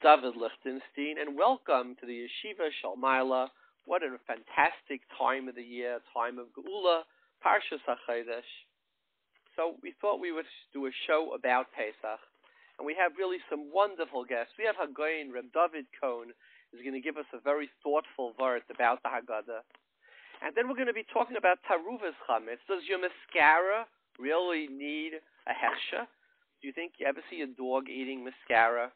Dovid Lichtenstein, and welcome to the Yeshiva Shalmaila. What a fantastic time of the year, time of Geula, Parshas HaChodesh. So we thought we would do a show about Pesach, and we have really some wonderful guests. We have Hagoyin, Reb David Cohen, is going to give us a very thoughtful word about the Haggadah. And then we're going to be talking about Tairuvos Chametz. Does your mascara really need a hechsher? Do you think you ever see a dog eating mascara?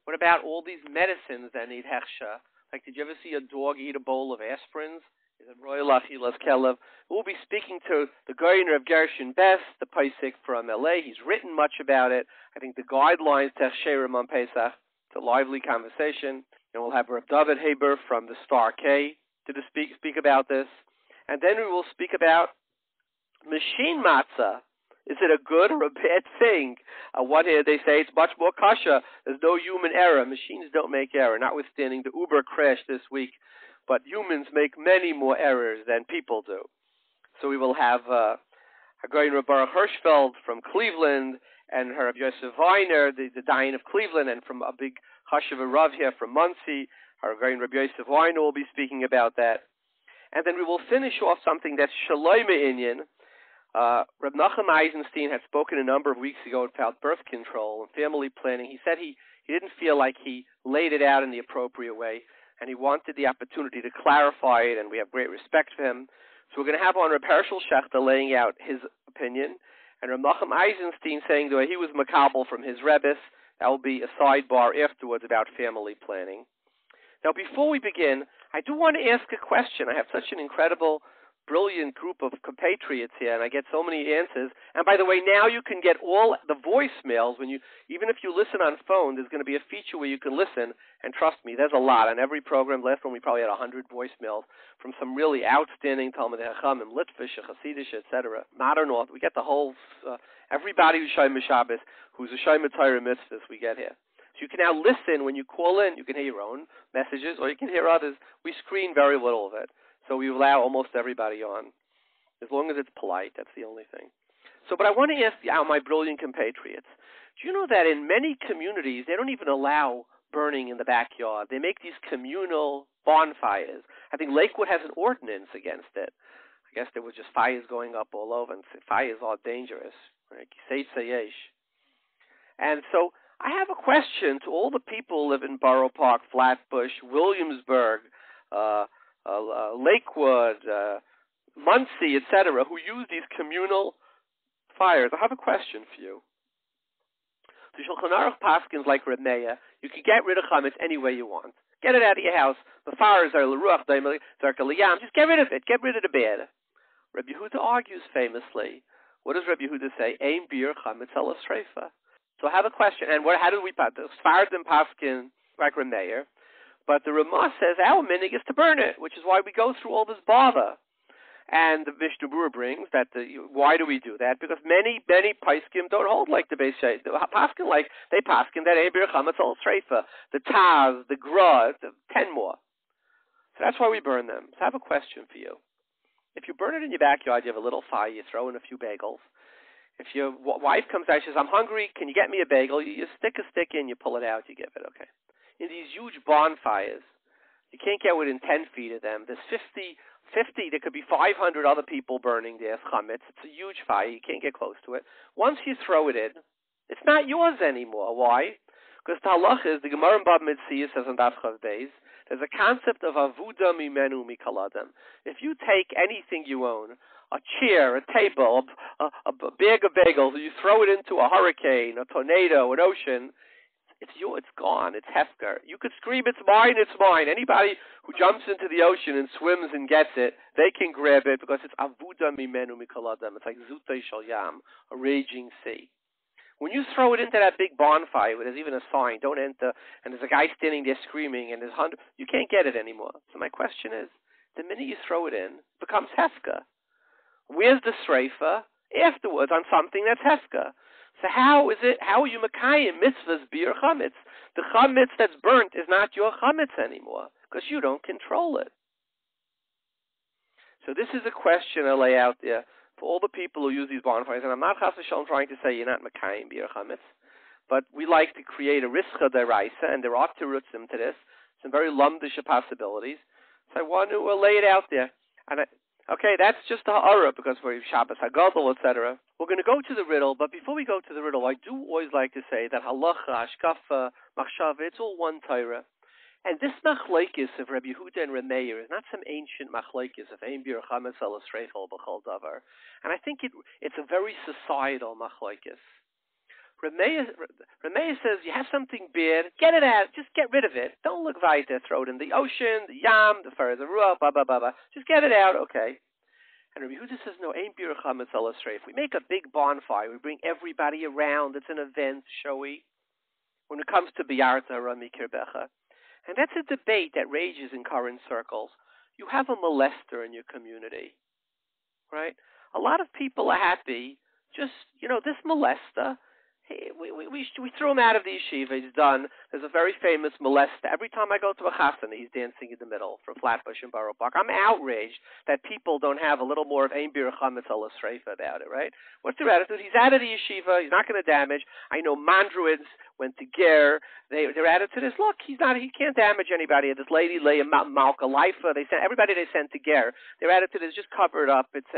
What about all these medicines that need hechsher? Like, did you ever see a dog eat a bowl of aspirins? Is it royal achilas kelev? We'll be speaking to the Viener of Gershon Bess, the Posek from LA. He's written much about it. I think the guidelines to She'ar on Pesach. It's a lively conversation. And we'll have Reb David Heber from the Star K to speak about this. And then we will speak about machine matzah. Is it a good or a bad thing? One here they say it's much more kosher. There's no human error. Machines don't make error, notwithstanding the Uber crash this week. But humans make many more errors than people do. So we will have Hagoyin Baruch Hirshfeld from Cleveland and HaRav Yosef Viener, the Dayan of Cleveland, and from a big HaRav here from Monsey. Hagoyin Yosef Viener will be speaking about that. And then we will finish off something that's Shalom Inyan. Reb Nachum Eisenstein had spoken a number of weeks ago about birth control and family planning. He said he didn't feel like he laid it out in the appropriate way, and he wanted the opportunity to clarify it, and we have great respect for him. So we're going to have on Reb Hershel Shechter laying out his opinion, and Reb Nachum Eisenstein saying that he was makabel from his Rebbes. That will be a sidebar afterwards about family planning. Now, before we begin, I do want to ask a question. I have such an incredible, brilliant group of compatriots here, and I get so many answers. And by the way, now you can get all the voicemails even if you listen on phone. There's going to be a feature where you can listen, and trust me, there's a lot on every program. Last one we probably had 100 voicemails from some really outstanding Talmidei Chacham and Litvish, Hasidish, etc. Modern North, we get the whole everybody who's Shayim Shabbos, who's a Shayim Torah mitzvahs, we get here. So you can now listen when you call in. You can hear your own messages, or you can hear others. We screen very little of it. So we allow almost everybody on, as long as it's polite. That's the only thing. So, but I want to ask my brilliant compatriots, do you know that in many communities, they don't even allow burning in the backyard? They make these communal bonfires. I think Lakewood has an ordinance against it. I guess there were just fires going up all over, and fires are dangerous. Right? And so I have a question to all the people who live in Borough Park, Flatbush, Williamsburg, Lakewood, Monsey, etc., who use these communal fires. I have a question for you. The Shulchan Aruch paskins like Reb Meir, you can get rid of chametz any way you want. Get it out of your house. The fires are l'ruach daimel, zarkaliyam. Just get rid of it. Get rid of the bad. Reb Yehuda argues famously. What does Reb Yehuda say? Ein bir chametz ala sreifa. So I have a question. And how do we pass this? Fardim paskin like Reb Meir. But the Ramah says our minig is to burn it, which is why we go through all this bother. And the Mishnah Berurah brings that why do we do that? Because many Paiskim don't hold like the Beis Shammai. Paskin they paskin that Ein Bir Chametz Al Sreifa, the Taz, the Gra, 10 more. So that's why we burn them. So I have a question for you. If you burn it in your backyard, you have a little fire, you throw in a few bagels. If your wife comes out, she says, "I'm hungry, can you get me a bagel?" You stick a stick in, you pull it out, you give it, okay. In these huge bonfires, you can't get within 10 feet of them. There's 50, there could be 500 other people burning their chametz. It's a huge fire. You can't get close to it. Once you throw it in, it's not yours anymore. Why? Because the halach is, the Gemara in Bab Mitzvah says on Daf Chav Beis, there's a concept of avuda mimenu mikaladam. If you take anything you own, a chair, a table, a bag of bagels, and you throw it into a hurricane, a tornado, an ocean, it's gone. It's hefker. You could scream, "It's mine, it's mine." Anybody who jumps into the ocean and swims and gets it, they can grab it because it's avuda mimenu mikaladam. It's like zutei shal yam, a raging sea. When you throw it into that big bonfire, where there's even a sign, "Don't enter," and there's a guy standing there screaming, and there's you can't get it anymore. So my question is, the minute you throw it in, it becomes hefker. Where's the sreifa afterwards on something that's hefker? So how are you makayim mitzvahs bir chametz? The chametz that's burnt is not your chametz anymore because you don't control it. So this is a question I lay out there for all the people who use these bonfires, and I'm not chas v'shalom trying to say you're not makayim bir chametz, but we like to create a rischa deraisa, and there are tirutzim to this, some very lumdish possibilities. So I want to lay it out there. And okay, that's just the HaRav, because we're Shabbos HaGadol, etc. We're going to go to the riddle, but before we go to the riddle, I do always like to say that halacha, hashkafa, machshava, it's all one Torah. And this machlokes of Rabbi Yehuda and Remeir is not some ancient machlokes of ein bir chametz el esreichel b'chol davar. And I think it's a very societal machlokes. Remeir says, you have something bad, get it out, just get rid of it. Don't look weiter, throw it in the ocean, the yam, the fur, the ruach, blah, blah, blah, blah. Just get it out, okay. And Rabbi Yehuda says, no, ein bir chametz el esreif. We make a big bonfire, we bring everybody around, it's an event, showy. When it comes to biyarta rami kirbecha. And that's a debate that rages in current circles. You have a molester in your community, right? A lot of people are happy, just, this molester, we threw him out of the yeshiva, he's done. There's a very famous molester. Every time I go to a chasana, he's dancing in the middle from Flatbush and Borough Park. I'm outraged that people don't have a little more of ein bir chametz el esreifa about it, right? What's their attitude? He's out of the yeshiva, he's not going to damage. I know mandruids went to Ger, their attitude is, look, he can't damage anybody. This lady, Leah Malka Leifa, everybody they sent to Ger, their attitude is just covered up. It's,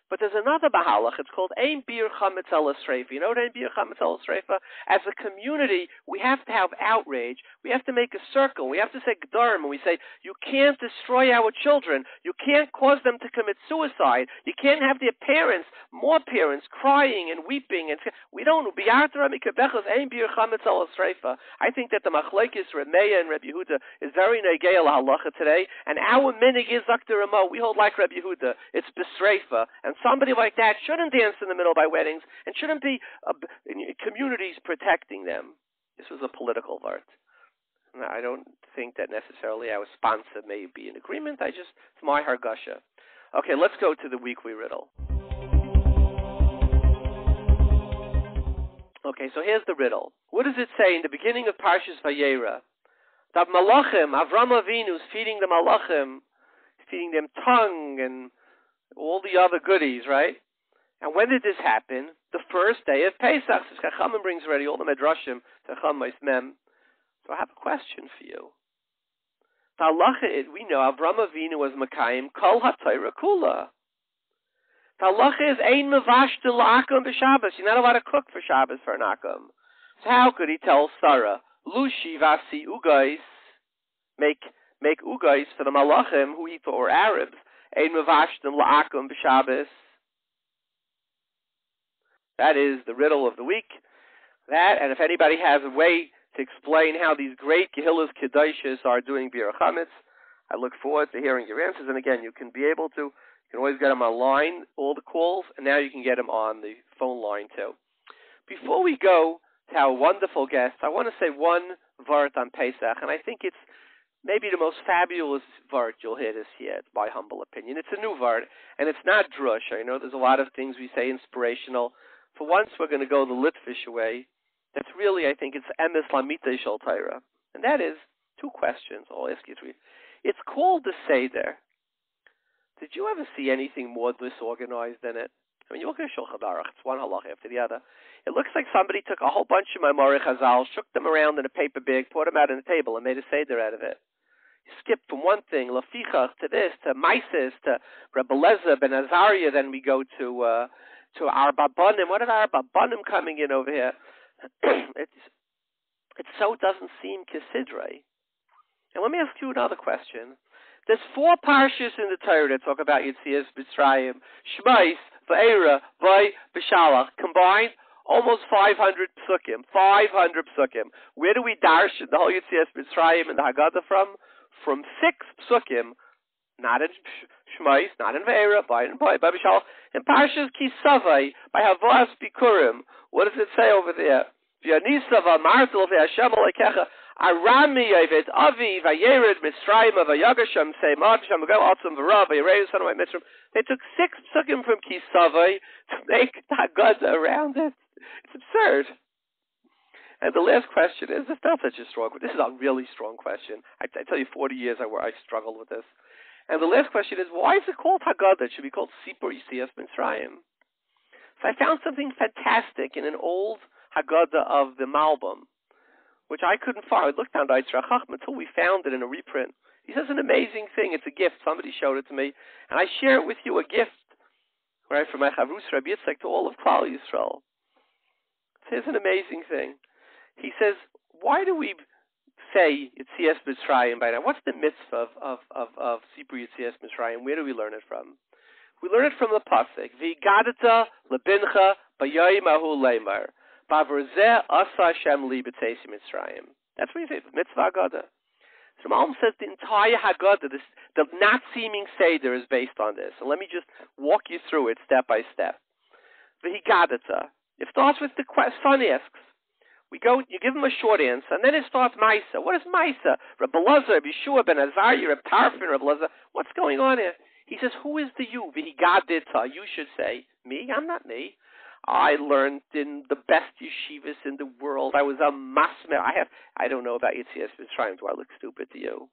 But there's another mahalach. It's called ein bir chametz el esreifa. You know what ein bir chametz el esreifa? As a community, we have to have outrage. We have to make a circle. We have to say g'darim, and we say, you can't destroy our children. You can't cause them to commit suicide. You can't have their parents, more parents, crying and weeping. And we don't. Biyarta mikabechas ein bir chametz el esreifa. I think that the machlokes Remeir and Rabbi Yehuda is very negei al halacha today, and our minig is Dr. Ramo. We hold like Rabbi Yehuda. It's besreifa. And somebody like that shouldn't dance in the middle by weddings and shouldn't be communities protecting them. This was a political vart. I don't think that necessarily our sponsor may be in agreement. It's my hargasha. Okay, let's go to the weekly riddle. Okay, so here's the riddle. What does it say in the beginning of Parshas Vayera? That Malachim, Avram Avinu is feeding the Malachim, feeding them tongue and all the other goodies, right? And when did this happen? The first day of Pesach. So Chaim brings already all the medrashim to Chametz Mem. So I have a question for you. The halacha, we know Avram Avinu was Makayim Kol HaTorah Kula. The halacha is ein mevashtel la'akum b'Shabbos. You're not allowed to cook for Shabbos for an akum. So how could he tell Sarah, Lushi vasi ugais, make ugais for the malachim who eat or Arabs? Ein mevashtem la'akum b'Shabbos. That is the riddle of the week. That, and if anybody has a way to explain how these great Kehilas Kedoshos are doing Bir Chametz, I look forward to hearing your answers. And again, you can always get them online, all the calls, and now you can get them on the phone line too. Before we go to our wonderful guests, I want to say one vart on Pesach, and I think it's maybe the most fabulous vart you'll hear this year, it's my humble opinion. It's a new vart, and it's not drush. I know there's a lot of things we say inspirational. For once, we're going to go the Litvish way. That's really, I think, it's emes lamita shel Torah. And that is two questions. I'll ask you three. It's called the Seder. Did you ever see anything more disorganized than it? I mean, you look at Shulchan Aruch, it's one halacha after the other. It looks like somebody took a whole bunch of Mora Chazal, shook them around in a paper bag, poured them out on the table, and made a Seder out of it. You skip from one thing, Lafichach, to this, to Maisis, to Rebbe Leza, Ben Azariah, then we go to our Babanim. What are our Babanim coming in over here? It doesn't seem Kisidre. And let me ask you another question. There's 4 parshas in the Torah that talk about Yitzias Mitzrayim, Shmais, Va'era, Vai, B'Shalach, combined almost 500 psukim. 500 psukim. Where do we darshan the whole Yitzias Mitzrayim and the Haggadah from? From 6 psukim, not in Shmais, not in Va'era, Vai, B'Shalach. In parshas Kisavai, by Havas Bikurim, what does it say over there? V'yanisa v'amartel v'Hashem alekecha. Arami Yaavetz Avi Vayered Mitzrayim Vayagasham say Madsham Go Atzum V'Rav Vayered Son of Mitzrayim. They took 6 psukim from Kisavai to make the Haggadah around it. It's absurd. And the last question is, it's not such a strong one. This is a really strong question. I tell you, 40 years I struggled with this. And the last question is, why is it called Haggadah? It should be called Sipur Yitzias Mitzrayim. So I found something fantastic in an old Haggadah of the Malbim, which I couldn't find. I looked down the Eitzra Chacham until we found it in a reprint. He says an amazing thing. It's a gift. Somebody showed it to me, and I share it with you, a gift, right, from my Chavru's Rabbi Yitzchak to all of Khal Yisrael. Here's an amazing thing. He says, why do we say Yitzias Mitzrayim by now? What's the mitzvah of Sipur Yitzias Mitzrayim? Where do we learn it from? We learn it from the Posek. V'yigadata lebincha b'yoyim ahu leimar. B'avrozeh asa Hashem li b'tzeisi Mitzrayim. That's what he says, mitzvah Haggadah. So Malm says the entire Haggadah, the not seeming Seder, is based on this. So let me just walk you through it step by step. V'yigadata. It starts with the son asks. You give him a short answer, and then it starts Maisa. What is Maisa? Rabbi Lazar, Rabbi Yeshua, Ben Azariah, Rabbi Tarfin, Rabbi Lazar. What's going on here? He says, who is the you? V'higadita. You should say, me? I'm not me. I learned in the best yeshivas in the world. I was a masmer. I don't know about Yitzias Mitzrayim. Do I look stupid to you?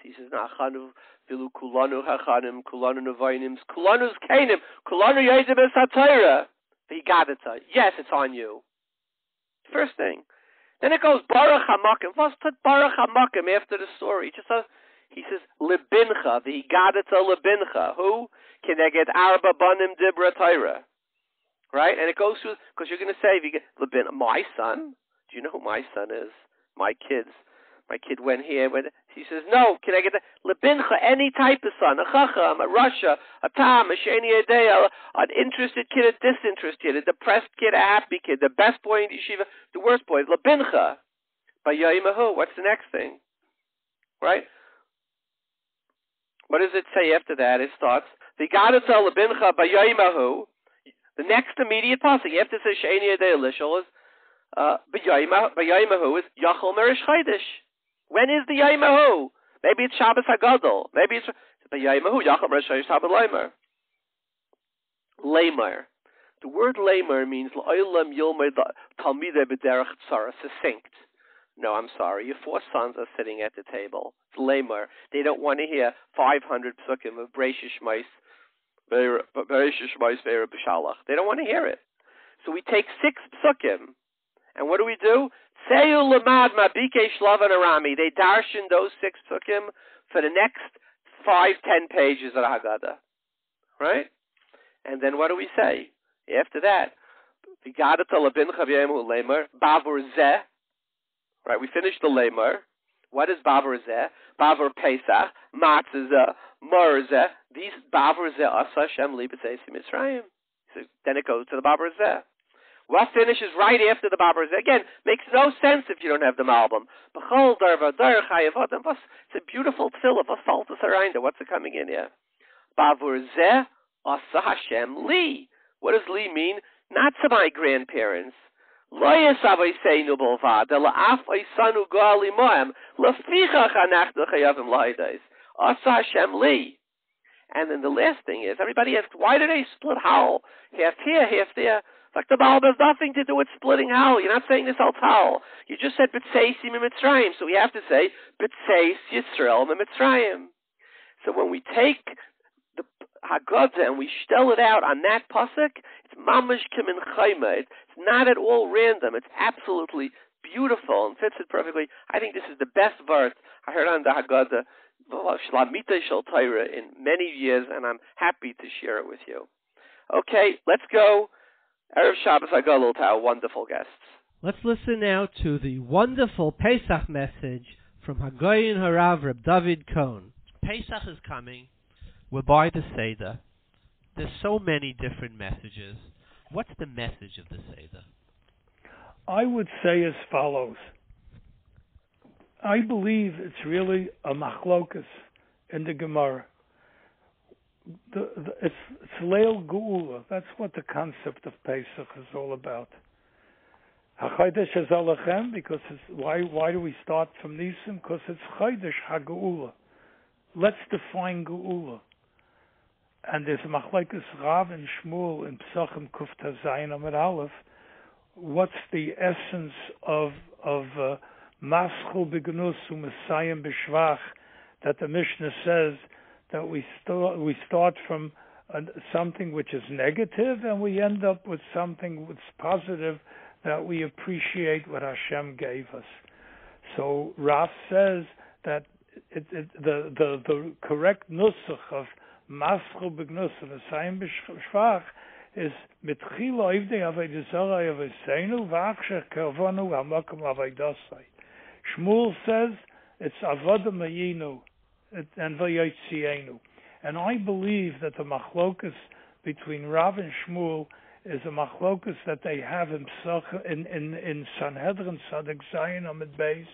He says, Nachanu vilu kulanu hachanim, kulanu nevainim, kulanu zkeinim, kulanu yaidim es ha-Torah. V'higadita. Yes, it's on you. First thing. Then it goes, Baruch HaMakim. What's put Baruch HaMakim after the story? He says, Libincha, v'higadata libincha. Who? Keneged arba banim dibra Torah. Right? And it goes through, because you're going to say, my son? Do you know who my son is? My kids. My kid went here. He says, no, can I get that? Libincha, any type of son. A chacham, a rasha, a tam, a sheni yedei, an interested kid, a disinterested kid, a depressed kid, a happy kid, the best boy in the yeshiva, the worst boy. Libincha. Bayayimahu. What's the next thing? Right? What does it say after that? It starts, V'yigadata libincha bayayimahu. The next immediate passage after it says sheni yedei lishol is bayayimahu is yachol merish chaydish. When is the Yaimahu? Maybe it's Shabbos HaGadol. Maybe it's Yaimahu, Yacham Rosh Hashanah Leimer. Leimer. The word Leimer means L'olam Yilmer Talmidei B'derech Tzara, succinct. No, I'm sorry. Your 4 sons are sitting at the table. It's Leimer. They don't want to hear 500 psukim of Bereishis Shmais, Ve'er B'Shalach. They don't want to hear it. So we take 6 psukim, and what do? Seyu lamad mabike shlavan arami. They darshan those 6 psukim for the next 5-10 pages of the Haggadah, right? And then what do we say after that? V'yigadata lebincha v'yayimhu lemer bavur zeh. Right, we finished the lemer. What is bavur zeh? Bavur Pesach, matzah, Mora zeh. These bavur zeh asa Hashem li b'tzeisi Mitzrayim. So then it goes to the bavur zeh. What finishes right after the Babar? Again, makes no sense if you don't have the album. It's a beautiful tefillah. What's it coming in here? Bavur zeh asa Hashem li. What does li mean? Not to my grandparents. Lo yesavoseinu bolvad, ela af oisanu gali moem, lefichach anachnu chayavim lahides. Asa Hashem li. And then the last thing is, everybody asks, why do they split Khal? Half here, half there. Like the Baal has nothing to do with splitting Khal. You're not saying this al Tal. You just said B'tzeis Mitzrayim, so we have to say B'tzeis Yisrael Mitzrayim. So when we take the Haggadah and we shtel it out on that Posek, it's mamash kimin chayma. It's not at all random. It's absolutely beautiful and fits it perfectly. I think this is the best verse I heard on the Haggadah Shlamita Shel Torah in many years, and I'm happy to share it with you. Okay, let's go. Erev Shabbos HaGadol to our wonderful guests. Let's listen now to the wonderful Pesach message from HaRav Reb Dovid Cohen. Pesach is coming. We're by the Seder. There's so many different messages. What's the message of the Seder? I would say as follows. I believe it's really a machlokas in the Gemara. It's Leil Geula. That's what the concept of Pesach is all about. HaChodesh is Alachem, because why do we start from Nisim? Because it's Chodesh HaGeula. Let's define Geula. And there's Machlekes Rav and Shmuel in Pesachim Kuf Tazayin Amud Aleph. What's the essence of Maschul B'Gnus U'Mesayim B'Shvach that the Mishnah says that we start from something which is negative and we end up with something that's positive that we appreciate what Hashem gave us. So Rav says that the correct nusach of Maschu b'Gnusa v'Sayim b'Shvach is mitchila ivdei avodah zarah avoseinu v'achshech kavanu hamakom avodah. Shmuel says it's avodah mayinu and v'yotzienu. And I believe that the machlokus between Rav and Shmuel is a machlokus that they have in Sanhedrin Sadek Zayin Amid Beis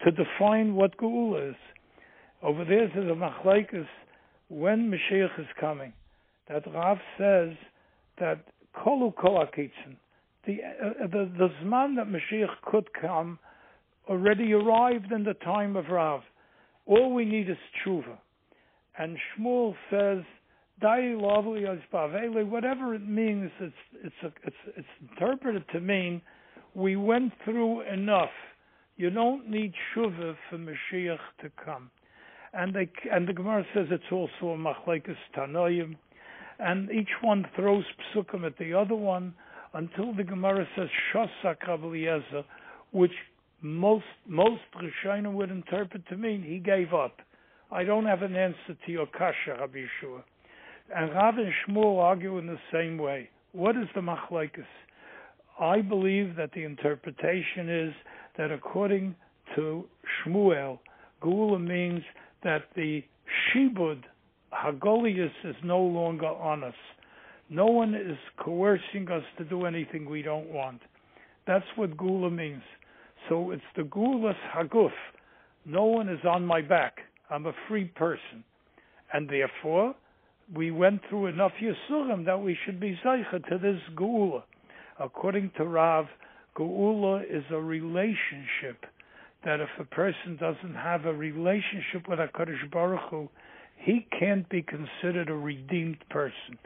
to define what Gvul is. Over there is a machlokus when Mashiach is coming. That Rav says that kolu kol hakitzin, the Zman that Mashiach could come already arrived in the time of Rav. All we need is tshuva. And Shmuel says, whatever it means, it's interpreted to mean we went through enough. You don't need tshuva for Mashiach to come. And the Gemara says it's also a machlekes tanoim, and each one throws psukim at the other one until the Gemara says shosak Rabbi Eliezer, which most Rishonim would interpret to mean he gave up. I don't have an answer to your kasha, Rabbi Yeshua. And Rav and Shmuel argue in the same way. What is the machlekes? I believe that the interpretation is that according to Shmuel, Geula means that the shibud, hagolius, is no longer on us. No one is coercing us to do anything we don't want. That's what Geula means. So it's the Geulas haguf. No one is on my back. I'm a free person. And therefore, we went through enough Yisurim that we should be zeicha to this Geula. According to Rav, Geula is a relationship, that if a person doesn't have a relationship with HaKadosh Baruch Hu, he can't be considered a redeemed person.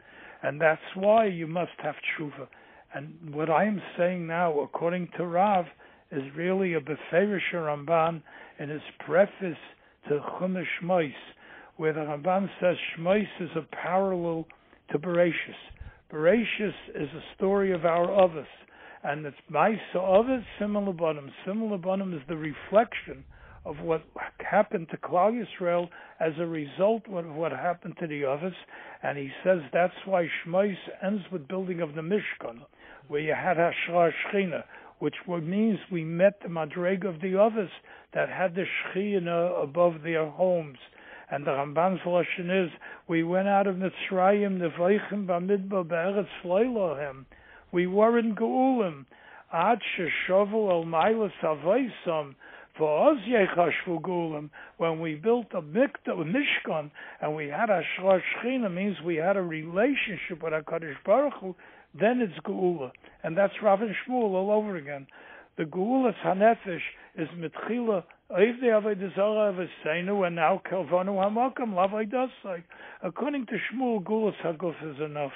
And that's why you must have tshuva. And what I am saying now, according to Rav, is really a Beferish Ramban in his preface to Chumash Shmois, where the Ramban says Shmois is a parallel to Bereshis. Bereshis is a story of our Avos, and it's Maisa Avos Simul Labanim. Simul Labanim is the reflection of what happened to Klal Yisrael as a result of what happened to the Avos, and he says that's why Shmois ends with building of the Mishkan, where you had Hashra Shechina, which means we met the Madreg of the Avos that had the Shechina above their homes. And the Ramban's lashon is, we went out of Mitzrayim, Nevoichim Bamidbar Be'eretz Leilohem. We were in Geulim. Ad Sheshovu El Mailas Avaisam, V'oz Yechashvu Geulim. When we built a Mishkan, and we had a Shra Shechina, means we had a relationship with HaKadosh Baruch Hu, then it's Geula. And that's Rav and Shmuel all over again. The Geulas HaNefesh is Mitchila Oivdei Avodah Zarah V'Seinu, and now Kelvanu Hamakom L'Avodah. According to Shmuel, Geulas HaGuf is enough.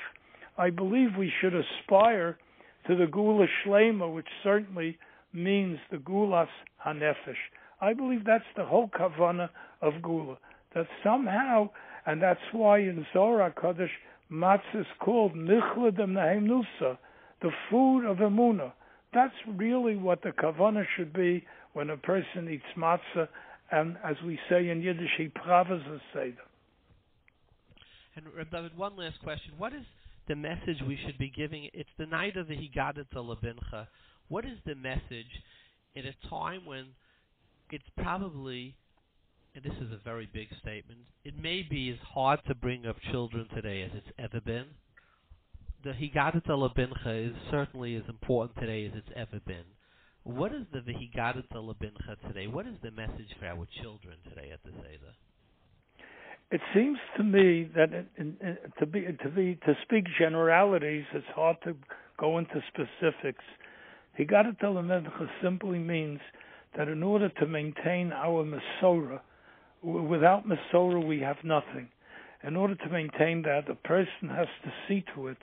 I believe we should aspire to the Geula Shlema, which certainly means the Geulas HaNefesh. I believe that's the whole Kavanah of Geula. That somehow, and that's why in Zohar HaKadosh, Matzah is called Nichla Dem Nahem Nusa, the food of Emunah. That's really what the kavanah should be when a person eats matzah, and as we say in Yiddish, he pravas a seder. And Reb David, one last question. What is the message we should be giving? It's the night of the Higadat Labincha. What is the message at a time when it's probably, and this is a very big statement, it may be as hard to bring up children today as it's ever been? The Higadat Labincha is certainly as important today as it's ever been. What is the Higadat Labincha today? What is the message for our children today at the Seder? It seems to me that to speak generalities, it's hard to go into specifics. Higadat Labincha simply means that in order to maintain our Masorah, without Masorah we have nothing. In order to maintain that, a person has to see to it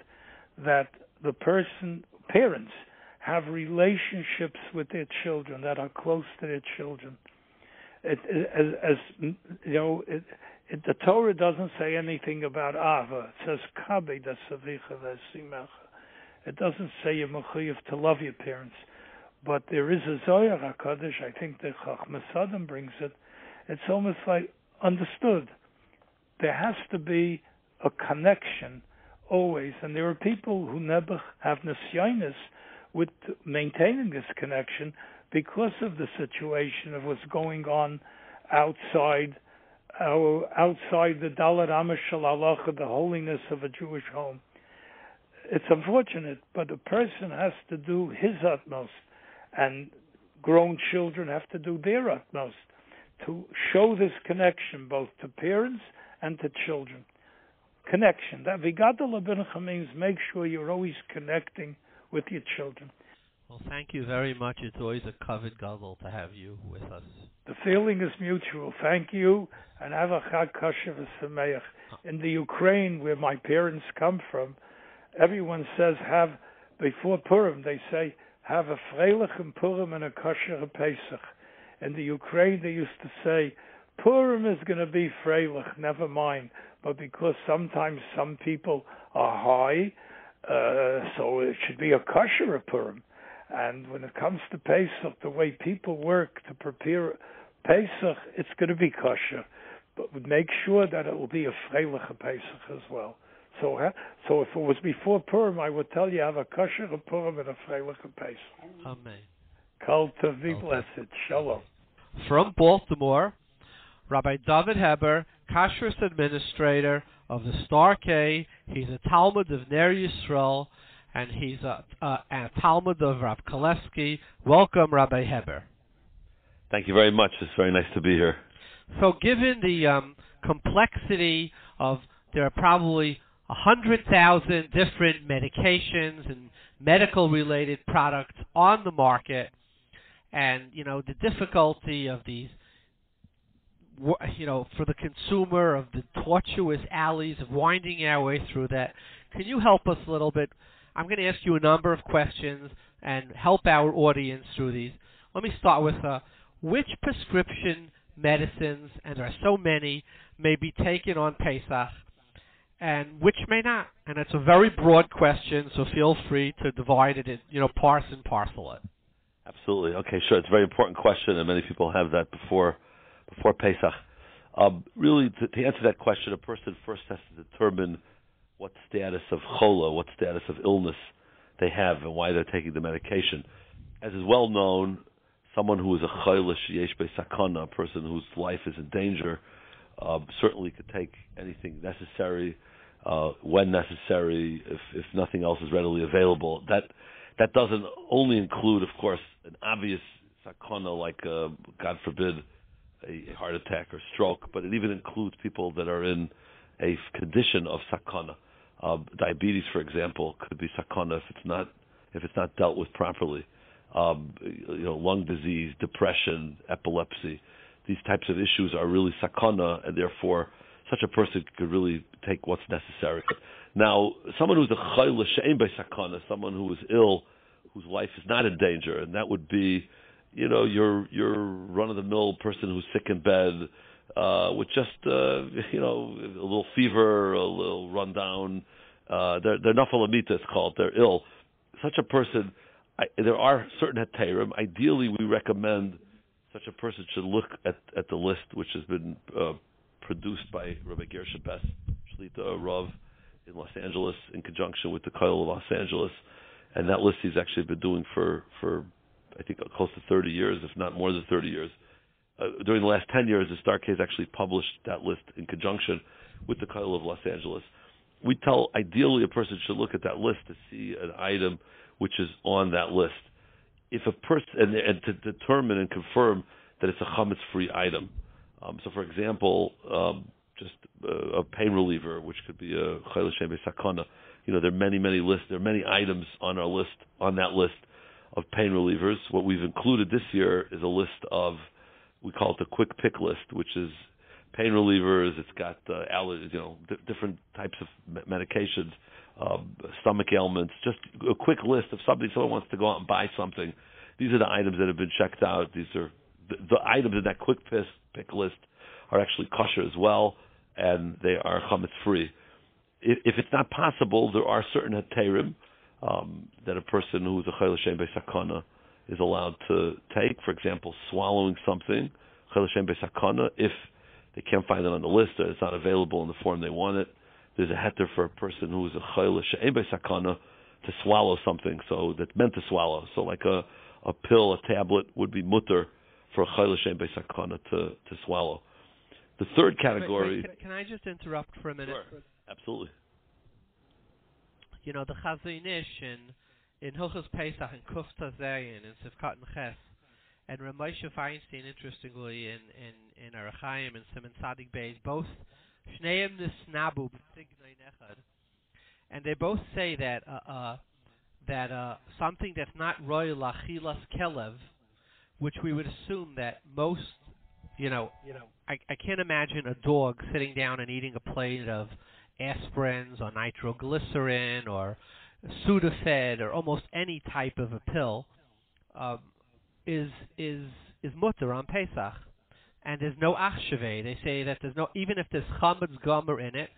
that the parents have relationships with their children that are close to their children. The Torah doesn't say anything about Ava. It says Kabed Asavicha V'Esimecha. It doesn't say you're mechuyev to love your parents. But there is a Zohar HaKadosh, I think the Chacham brings it. It's almost like understood. There has to be a connection always, and there are people who never have nisyonos with maintaining this connection because of the situation of what's going on outside the Dalet Amos Shel Halacha, the holiness of a Jewish home. It's unfortunate, but a person has to do his utmost, and grown children have to do their utmost to show this connection both to parents and to children. Connection. That Vigadol Abinchem means make sure you're always connecting with your children. Well, thank you very much. It's always a kavod gadol to have you with us. The feeling is mutual. Thank you, and have a Chag Kosher v'Sameach. In the Ukraine, where my parents come from, everyone says before Purim, they say, have a freilich in Purim and a kosher Pesach. In the Ukraine, they used to say, Purim is going to be freilich, never mind. But because sometimes some people are high, so it should be a kosher Purim. And when it comes to Pesach, the way people work to prepare Pesach, it's going to be kosher. But make sure that it will be a freilich Pesach as well. So if it was before Purim, I would tell you have a kosher Purim and a freilich Pesach. Amen. Kol tov, be blessed. Shalom. From Baltimore, Rabbi David Heber, Kashrus administrator of the Star K. He's a Talmud of Ner Yisrael, and he's a Talmud of Rav Kalevsky. Welcome, Rabbi Heber. Thank you very much. It's very nice to be here. So given the complexity of, there are probably 100,000 different medications and medical-related products on the market, and, the difficulty of these, for the consumer, of the tortuous alleys of winding our way through that. Can you help us a little bit? I'm going to ask you a number of questions and help our audience through these. Let me start with which prescription medicines, and there are so many, may be taken on Pesach, and which may not? And it's a very broad question, so feel free to divide it in, parse and parcel it. Absolutely. Okay, sure. It's a very important question, and many people have that before Pesach. Really, to answer that question, a person first has to determine what status of chola, what status of illness they have, and why they're taking the medication. As is well known, someone who is a chayla sheyesh be'sakana, a person whose life is in danger, certainly could take anything necessary, when necessary, if nothing else is readily available. That doesn't only include, of course, an obvious sakana like, God forbid, a heart attack or stroke, but it even includes people that are in a condition of sakana. Diabetes, for example, could be sakana if it's not dealt with properly. Lung disease, depression, epilepsy. These types of issues are really sakana, and therefore such a person could really take what's necessary. Now, someone who's a chayla she'ein sakana, someone who is ill, whose life is not in danger, and that would be, your run-of-the-mill person who's sick in bed with just, a little fever, a little rundown. They're nafalamita, it's called. They're ill. Such a person, there are certain heterim. Ideally, we recommend such a person should look at the list, which has been produced by Rabbi Gershon Bess, Shlit aHaRav in Los Angeles, in conjunction with the Kollel of Los Angeles, and that list he's actually been doing for I think close to 30 years, if not more than 30 years. During the last 10 years, the Star Case actually published that list in conjunction with the Kollel of Los Angeles. We tell, ideally, a person should look at that list to see an item which is on that list. If a person, and to determine and confirm that it's a chametz-free item. So, for example, just a pain reliever, which could be a chayla she'ein sakana. There are many lists. There are many items on our list, on that list of pain relievers. What we've included this year is a list of, we call it the quick pick list, which is pain relievers. It's got different types of medications, stomach ailments. Just a quick list of something. Someone wants to go out and buy something. These are the items that have been checked out. These are the items in that quick pick list are actually kosher as well, and they are chametz free. If it's not possible, there are certain heterim. that a person who's a Chayil Shem Beisakana is allowed to take. For example, swallowing something, Chayil Shem Beisakana, if they can't find it on the list or it's not available in the form they want it. There's a heter for a person who is a Chayil Shem Beisakana to swallow something, so that's meant to swallow. So like a pill, a tablet would be mutter for a Chayil Shem Beisakana to swallow. The third category... Can I just interrupt for a minute? Sure, absolutely. You know, the Chazon Ish in Hilchos Pesach and Kuf Tazayin and Sivkat and Ches, and Ramosha Feinstein, interestingly, in Chaim and Simon Tzadik Beis, both Shneim Nisnabu B'Signai Nechad, and they both say that something that's not Roy Lachilas Kelev, which we would assume that most, I can't imagine a dog sitting down and eating a plate of aspirins or nitroglycerin or Sudafed or almost any type of a pill is mutter on Pesach, and there's no achshave. They say that there's no, even if there's chametz gomer in it,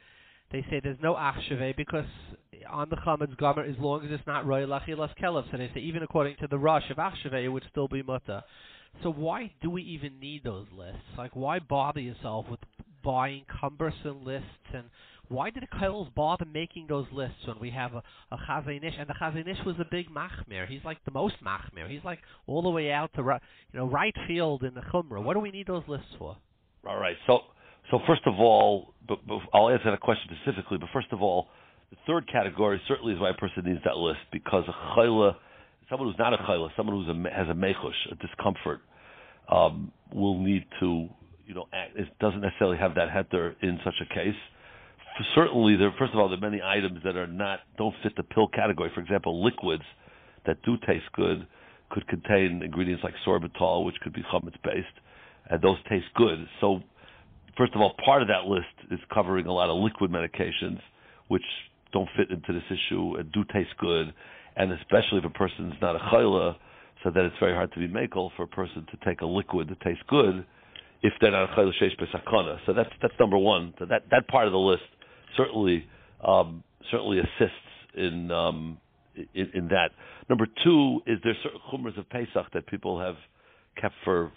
they say there's no achshave because on the chametz gomer, as long as it's not roy lachilas kelev, so they say even according to the rush of achshave, it would still be mutter. So why do we even need those lists? Like, why bother yourself with buying cumbersome lists, and why did the Kollels bother making those lists when we have a Chazon Ish? And the Chazon Ish was a big machmir. He's like the most machmir. He's like all the way out to right field in the Chumrah. What do we need those lists for? All right. So first of all, but I'll answer that question specifically. But first of all, the third category certainly is why a person needs that list, because a chayla, someone who's not a chayla, someone who has a mechush, a discomfort, will need to act. It doesn't necessarily have that heter in such a case. Certainly, first of all, there are many items that don't fit the pill category. For example, liquids that do taste good could contain ingredients like sorbitol, which could be chametz based, and those taste good. So, first of all, part of that list is covering a lot of liquid medications, which don't fit into this issue and do taste good, and especially if a person's not a chayla, so that it's very hard to be makel for a person to take a liquid that tastes good if they're not a chayla sheish b'sakana. So that's number one. So that part of the list certainly assists in that. Number two is there's certain chumras of Pesach that people have kept for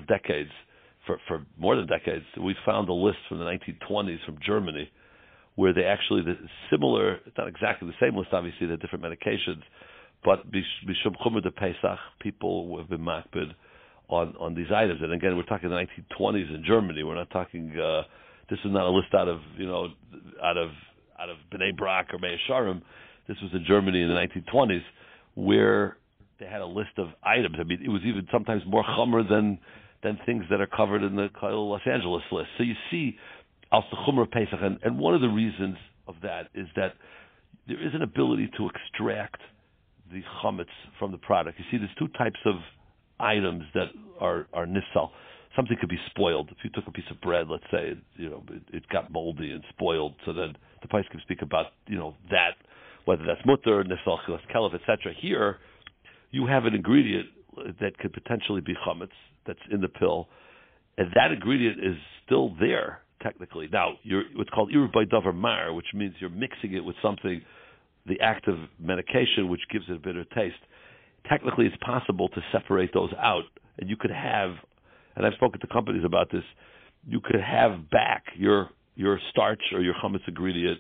decades, for more than decades. We found a list from the 1920s from Germany where they actually, similar, it's not exactly the same list, obviously, they're different medications, but b'shum chumra de Pesach, people have been makbid on these items. And again, we're talking the 1920s in Germany. We're not talking... this is not a list out of Bnei Brak or Mea Sharim. This was in Germany in the 1920s, where they had a list of items. I mean, it was even sometimes more chumra than things that are covered in the Los Angeles list. So you see, al chumra Pesach, and one of the reasons of that is that there is an ability to extract the chametz from the product. You see, there's two types of items that are nifsal. Something could be spoiled. If you took a piece of bread, let's say, it got moldy and spoiled, so then the price can speak about, that, whether that's mutter, nifsal, chilas, kelev, etc. Here, you have an ingredient that could potentially be chametz that's in the pill, and that ingredient is still there, technically. Now, what's called iruv by davar mar, which means you're mixing it with something, the active medication, which gives it a bitter taste. Technically, it's possible to separate those out, and you could have, and I've spoken to companies about this, you could have back your starch or your chametz ingredient,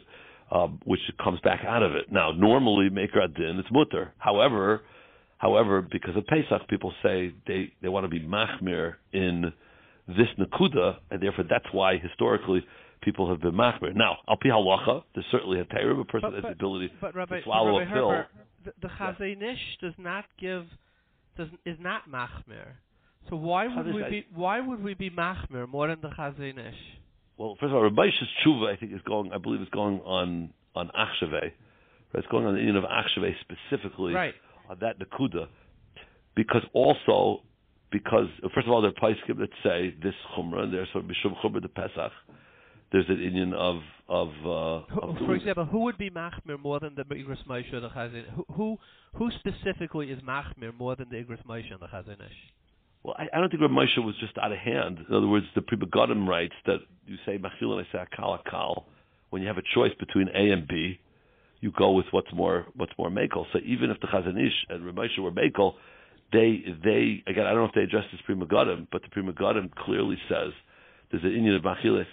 which comes back out of it. Now, normally, Meikar Adin, it's mutter. However, because of Pesach, people say they want to be machmir in this nakuda, and therefore that's why historically people have been machmir. Now, al pi halacha, there's certainly a Tairuvos, a person has the ability to swallow a pill. Heber, the Chazon Ish is not machmir. So why would we be machmir more than the Chazon Ish? Well, first of all, Rabbi Sh's tshuva, I believe is going on achshave. It's going on the union of achshave specifically, right, on that nakuda, because first of all, there are poskim that say this chumrah, and there's sort of bishum chumrah de Pesach. There's an union of for example, who would be machmir more than the Igros Moshe or the Chazon? Who specifically is machmir more than the Igros Moshe and the Chazon Ish? Well, I don't think Rav Moshe was just out of hand. In other words, the Pri Begadim writes that you say machil and I say akal. When you have a choice between A and B, you go with what's more makel. So even if the Chazon Ish and Reb Moshe were makel, they again, I don't know if they address this Pri Megadim, but the Pri Megadim clearly says there's an inyan of Achilas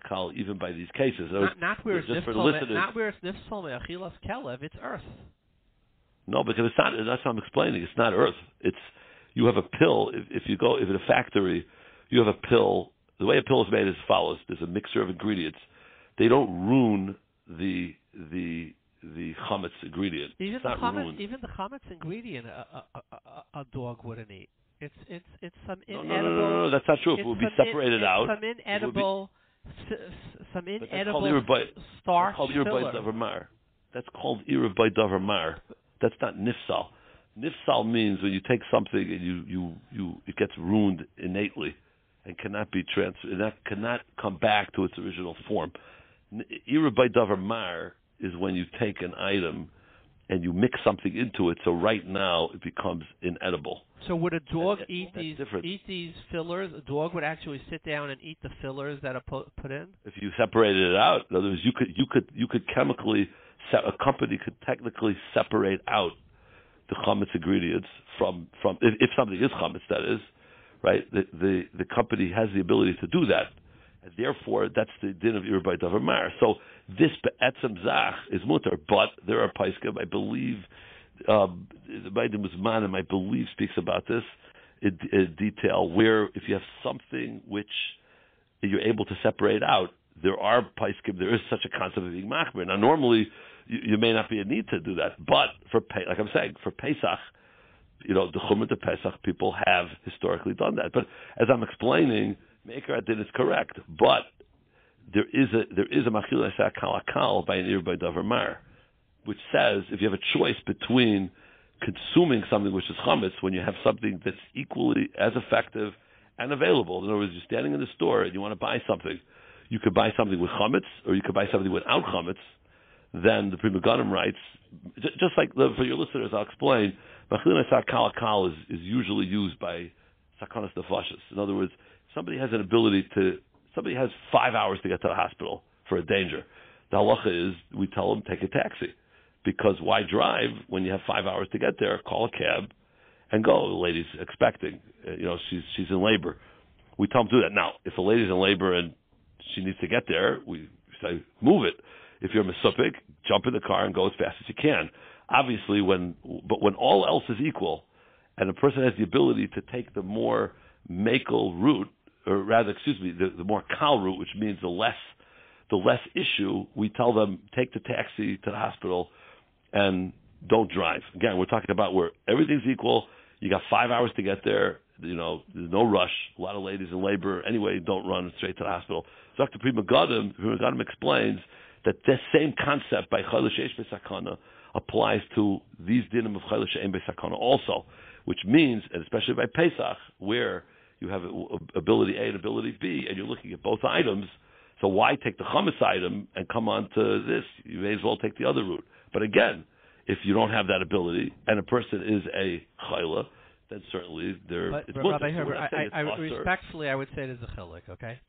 Kal even by these cases. Not where it's nifsal me'achilas kelev, it's earth. No, because it's not. That's what I'm explaining. It's not earth. It's you have a pill. If in a factory, you have a pill. The way a pill is made is as follows: there's a mixture of ingredients. They don't ruin the chametz ingredient. Even the chametz ingredient, a dog wouldn't eat. It's some inedible. No, that's not true. It would be separated out. Some inedible That's starch called irubay davar mar. That's called irubay davar mar. That's not nifsal. Nifsal means when you take something and you it gets ruined innately and cannot be transferred. That cannot come back to its original form. Irubay davar mar is when you take an item and you mix something into it. So right now it becomes inedible. So would a dog eat these fillers? A dog would actually sit down and eat the fillers that are put in. If you separated it out, in other words, you could chemically. A company could technically separate out the chametz ingredients from if something is chametz, that is, right? The company has the ability to do that, and therefore that's the din of irubay davar mar. So this be'etzem zach is mutar, but there are paiskim. I believe the Baidim Uzmanim, I believe, speaks about this in detail. Where if you have something which you're able to separate out, there are paiskim. There is such a concept of being machmer. Now, normally you may not be in need to do that, but like I'm saying, for Pesach, the Chumah to Pesach, people have historically done that. But as I'm explaining, Meikar Adin is correct, but there is a Machilas HaKal by an irubay davar mar, which says if you have a choice between consuming something which is chametz when you have something that's equally as effective and available. In other words, you're standing in the store and you want to buy something. You could buy something with chametz, or you could buy something without chametz. Then the Pri Megadim writes, just like for your listeners, I'll explain. Machilas HaKal is usually used by sakanas nefashos. In other words, somebody has 5 hours to get to the hospital for a danger. The halacha is we tell them take a taxi, because why drive when you have 5 hours to get there? Call a cab and go. The lady's expecting, she's in labor. We tell them to do that. Now, if a lady's in labor and she needs to get there, we say move it. If you're mesupik, jump in the car and go as fast as you can. Obviously, when all else is equal, and a person has the ability to take the more makel route, or rather, the more Khal route, which means the less issue, we tell them take the taxi to the hospital and don't drive. Again, we're talking about where everything's equal. You got 5 hours to get there. There's no rush. A lot of ladies in labor anyway. Don't run straight to the hospital. So Dr. Pri Megadim explains that this same concept by Chayla Sheish B'Sakana applies to these dinim of Chayla She'en B'Sakana also, which means, and especially by Pesach, where you have ability A and ability B, and you're looking at both items. So why take the chametz item and come on to this? You may as well take the other route. But again, if you don't have that ability, and a person is a chayla, then certainly there. But Rabbi Heber, I respectfully, I would say there's a chilik, okay?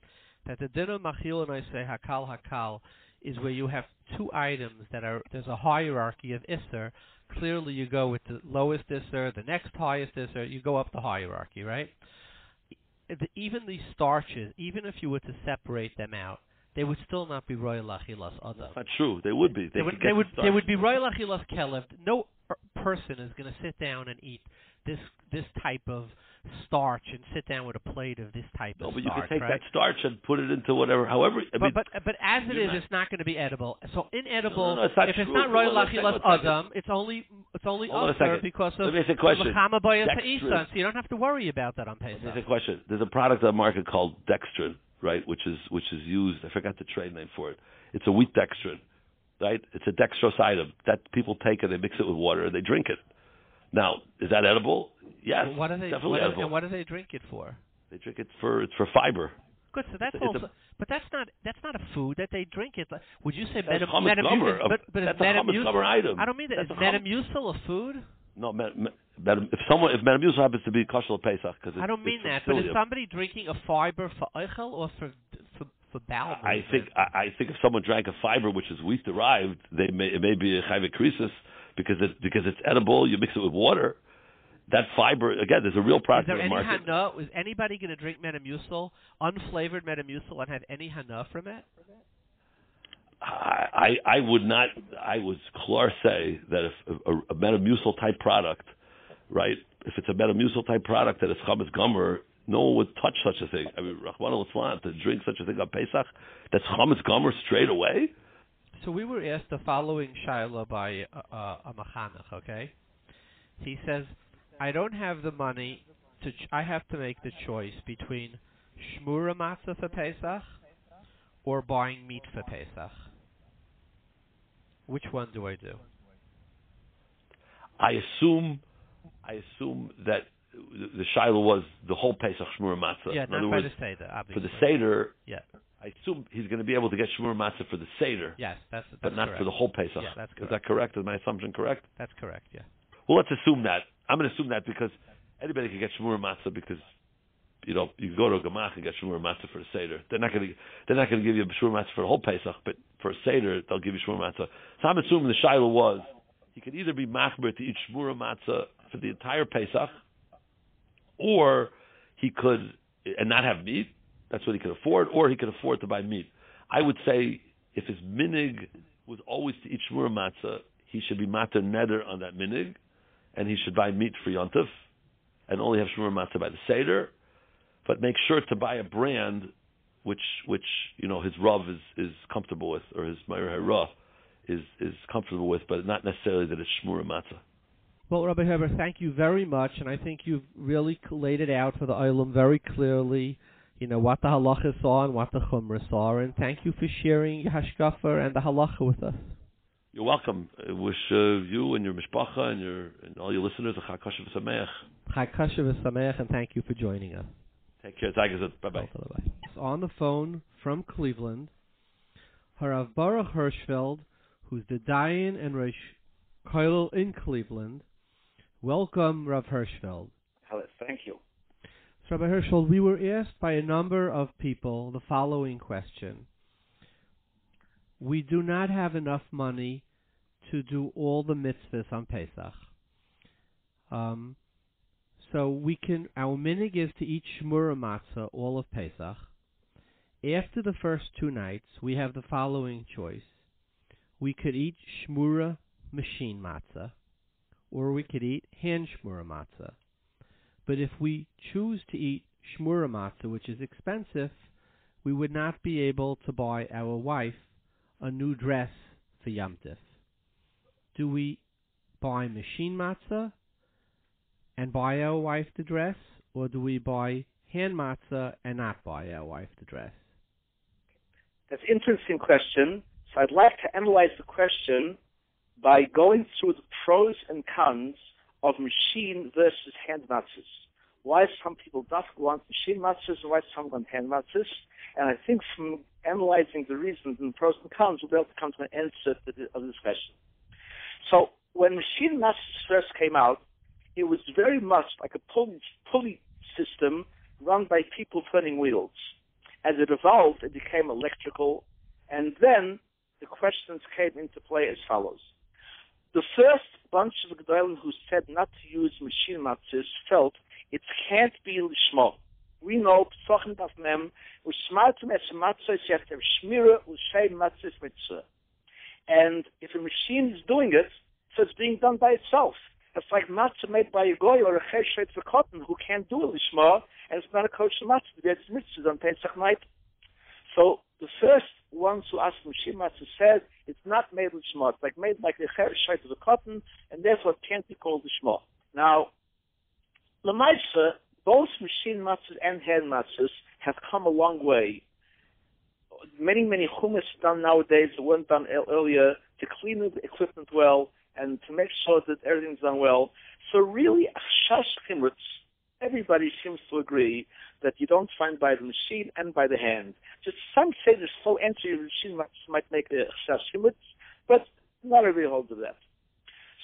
That the din of machil and I say hakal is where you have two items there's a hierarchy of isser. Clearly, you go with the lowest isser, the next highest isser. You go up the hierarchy, right? Even these starches, even if you were to separate them out, they would still not be royal achilas adam. That's not true. They would be. They would be royal achilas kelev. No person is going to sit down and eat this type of starch and sit down with a plate of this type of starch. No, but you can take that starch and put it into whatever. However, but as it is, it's not going to be edible. So inedible. No, it's not if true. It's not royal achilas adam, it's only usher because of l'chama bayas ha'isa. So you don't have to worry about that on Pesach. There's a question. There's a product on the market called dextrin, right? Which is used. I forgot the trade name for it. It's a wheat dextrin, right? It's a dextrose item that people take and they mix it with water and they drink it. Now, is that edible? Yes, definitely edible. And what do they drink it for? They drink it for faber. Good, so that's but that's not a food that they drink it. Would you say Metamucil? But that's a Metamucil item. I don't mean that. Is Metamucil a food? No, if Metamucil happens to be kosher Pesach, because I don't mean that. But is somebody drinking a fiber for eichel or for bowel I movement. think if someone drank a fiber which is wheat derived, it may be a Yaavetz because it's edible. You mix it with water. That fiber, again, there's a real product in the market. Is there any hana? Is anybody going to drink Metamucil, unflavored Metamucil, and have any hana from it? I would not. I would clear say that if a Metamucil type product, right? If it's a Metamucil type product that is Chametz Gomer, no one would touch such a thing. I mean, Rahman al-Islam, to drink such a thing on Pesach, that's Chametz Gomer straight away. So we were asked the following shaila by a mechanech. Okay, he says, I don't have the money I have to make the choice between Shmurah matzah for Pesach or buying meat for Pesach. Which one do I do? I assume that the shaila was the whole Pesach Shmurah matzah. Yeah, in not other by words, the Seder, obviously. for the Seder, yeah. I assume he's going to be able to get Shmurah matzah for the Seder. Yes, that's but not correct. for the whole Pesach. Yeah, that's correct. Is that correct? Is my assumption correct? That's correct, yeah. Well, let's assume that. I'm going to assume that because anybody can get Shmurah matzah because, you know, you can go to a Gemach and get Shmurah matzah for the Seder. They're not going to give you Shmurah matzah for the whole Pesach, but for a Seder, they'll give you Shmurah matzah. So I'm assuming the shaila was he could either be machber to eat Shmurah matzah for the entire Pesach, or he could, and not have meat, that's what he could afford, or he could afford to buy meat. I would say if his minig was always to eat Shmurah matzah, he should be mater neder on that minig, and he should buy meat for Yontif, and only have Shmurah matzah by the Seder, but make sure to buy a brand which you know his Rav is comfortable with, or his HaRav is comfortable with, but not necessarily that it's Shmurah matzah. Well, Rabbi Heber, thank you very much, and I think you've really laid it out for the Olam very clearly, you know, what the halachas are and what the chumras are, and thank you for sharing your hashkafa and the halacha with us. You're welcome. I wish you and your mishpacha and all your listeners a Chag Kosher v'Sameach. Chag Kosher v'Sameach, and thank you for joining us. Take care. Bye-bye. On the phone from Cleveland, HaRav Boruch Hirshfeld, who's the Dayan and Rosh Kollel in Cleveland. Welcome, Rav Hirshfeld. Hello, thank you. So, Rabbi Hirshfeld, we were asked by a number of people the following question. We do not have enough money to do all the mitzvahs on Pesach. So our minig is to eat Shmurah matzah all of Pesach. After the first 2 nights, we have the following choice. We could eat Shmurah machine matzah, or we could eat hand Shmurah matzah. But if we choose to eat Shmurah matzah, which is expensive, we would not be able to buy our wife a new dress for Yom Tif. Do we buy machine matzah and buy our wife the dress, or do we buy hand matzah and not buy our wife the dress? That's an interesting question. So I'd like to analyze the question by going through the pros and cons of machine versus hand matzahs. Why some people don't want machine matzahs and why some want hand matzahs. And I think from analyzing the reasons and pros and cons, we'll be able to come to an answer to this question. So when machine matzahs first came out, it was very much like a pulley system run by people turning wheels. As it evolved, it became electrical, and then the questions came into play as follows. The first bunch of Gedolim who said not to use machine matzahs felt it can't be lishma. We know Pesach Daf Mem u'shmartem es matzahs you have to have Shmurah u'shei matzahs mitzvah. And if a machine is doing it, so it's being done by itself. It's like matzah made by a goy or a cheshret for cotton who can't do a lishma, and it's not a kosher matzah to get its mitzvahs on Pesach night. So the first ones who asked machine matzah said it's not made lishma. It's like made like a cheshret for cotton, and therefore it can't be called lishma. Now, Lamaisa, both machine matzahs and hand matzahs have come a long way. Many chumas done nowadays that weren't done earlier to clean the equipment well and to make sure that everything's done well. So really, everybody seems to agree that you don't find by the machine and by the hand. Just some say there's slow entry of the machine might make a chimutz, but not everybody holds of that.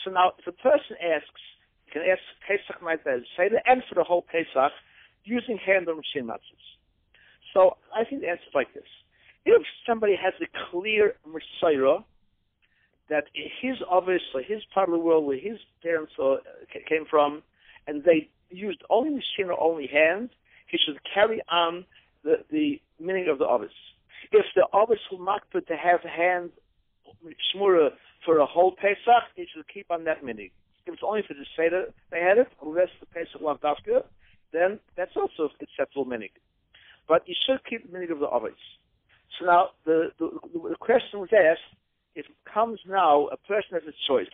So now, if a person asks, you can ask Pesach night by the Seder and for the whole Pesach using hand or machine matzahs. So I think the answer is like this. if somebody has a clear Messiah that his office or his part of the world where his parents came from, and they used only machine or only hand, he should carry on the meaning of the office. If the office will not put to have hand Shmurah for a whole Pesach, he should keep on that meaning. If it's only for the Seder they had it, unless the Pesach Lav Dafka, then that's also acceptable meaning. But you should keep the meaning of the office. So now the question was asked, if it comes now, a person has a choice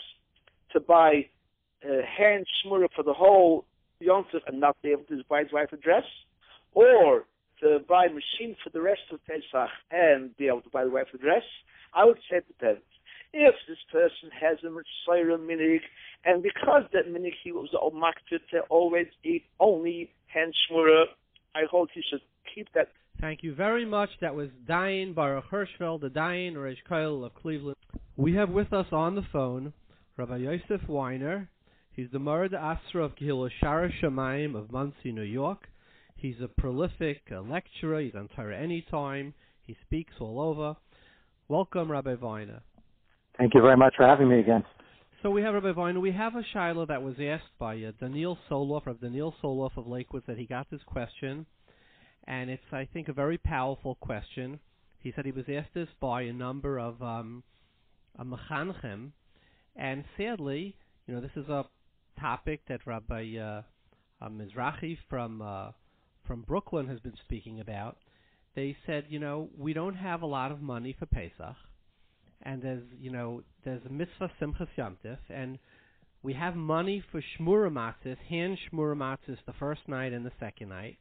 to buy hand Shmurah for the whole Yosef and not be able to buy his wife a dress, or to buy a machine for the rest of Pesach and be able to buy the wife a dress, I would say it depends. If this person has a Messiah minig, and because that minig he was all makted to always eat only hand Shmurah, I hold he should keep that. Thank you very much. That was Dayan Baruch Hirshfeld, the Dayan or Kollel of Cleveland. We have with us on the phone Rabbi Yosef Viener. He's the Mora Asra of Kehilas Sha'ar HaShomayim of Monsey, New York. He's a prolific lecturer. He's on Torah anytime. He speaks all over. Welcome, Rabbi Viener. Thank you very much for having me again. So we have Rabbi Viener. We have a shiloh that was asked by Daniel Soloff of Lakewood, that he got this question, and it's, I think, a very powerful question. He said he was asked this by a number of mechanchem, and sadly, this is a topic that Rabbi Mizrahi from Brooklyn has been speaking about. They said, we don't have a lot of money for Pesach, and there's a mitzvah Simchas Yom Tov, and we have money for Shmurah matzahs, hand Shmurah matzahs the first night and the second night,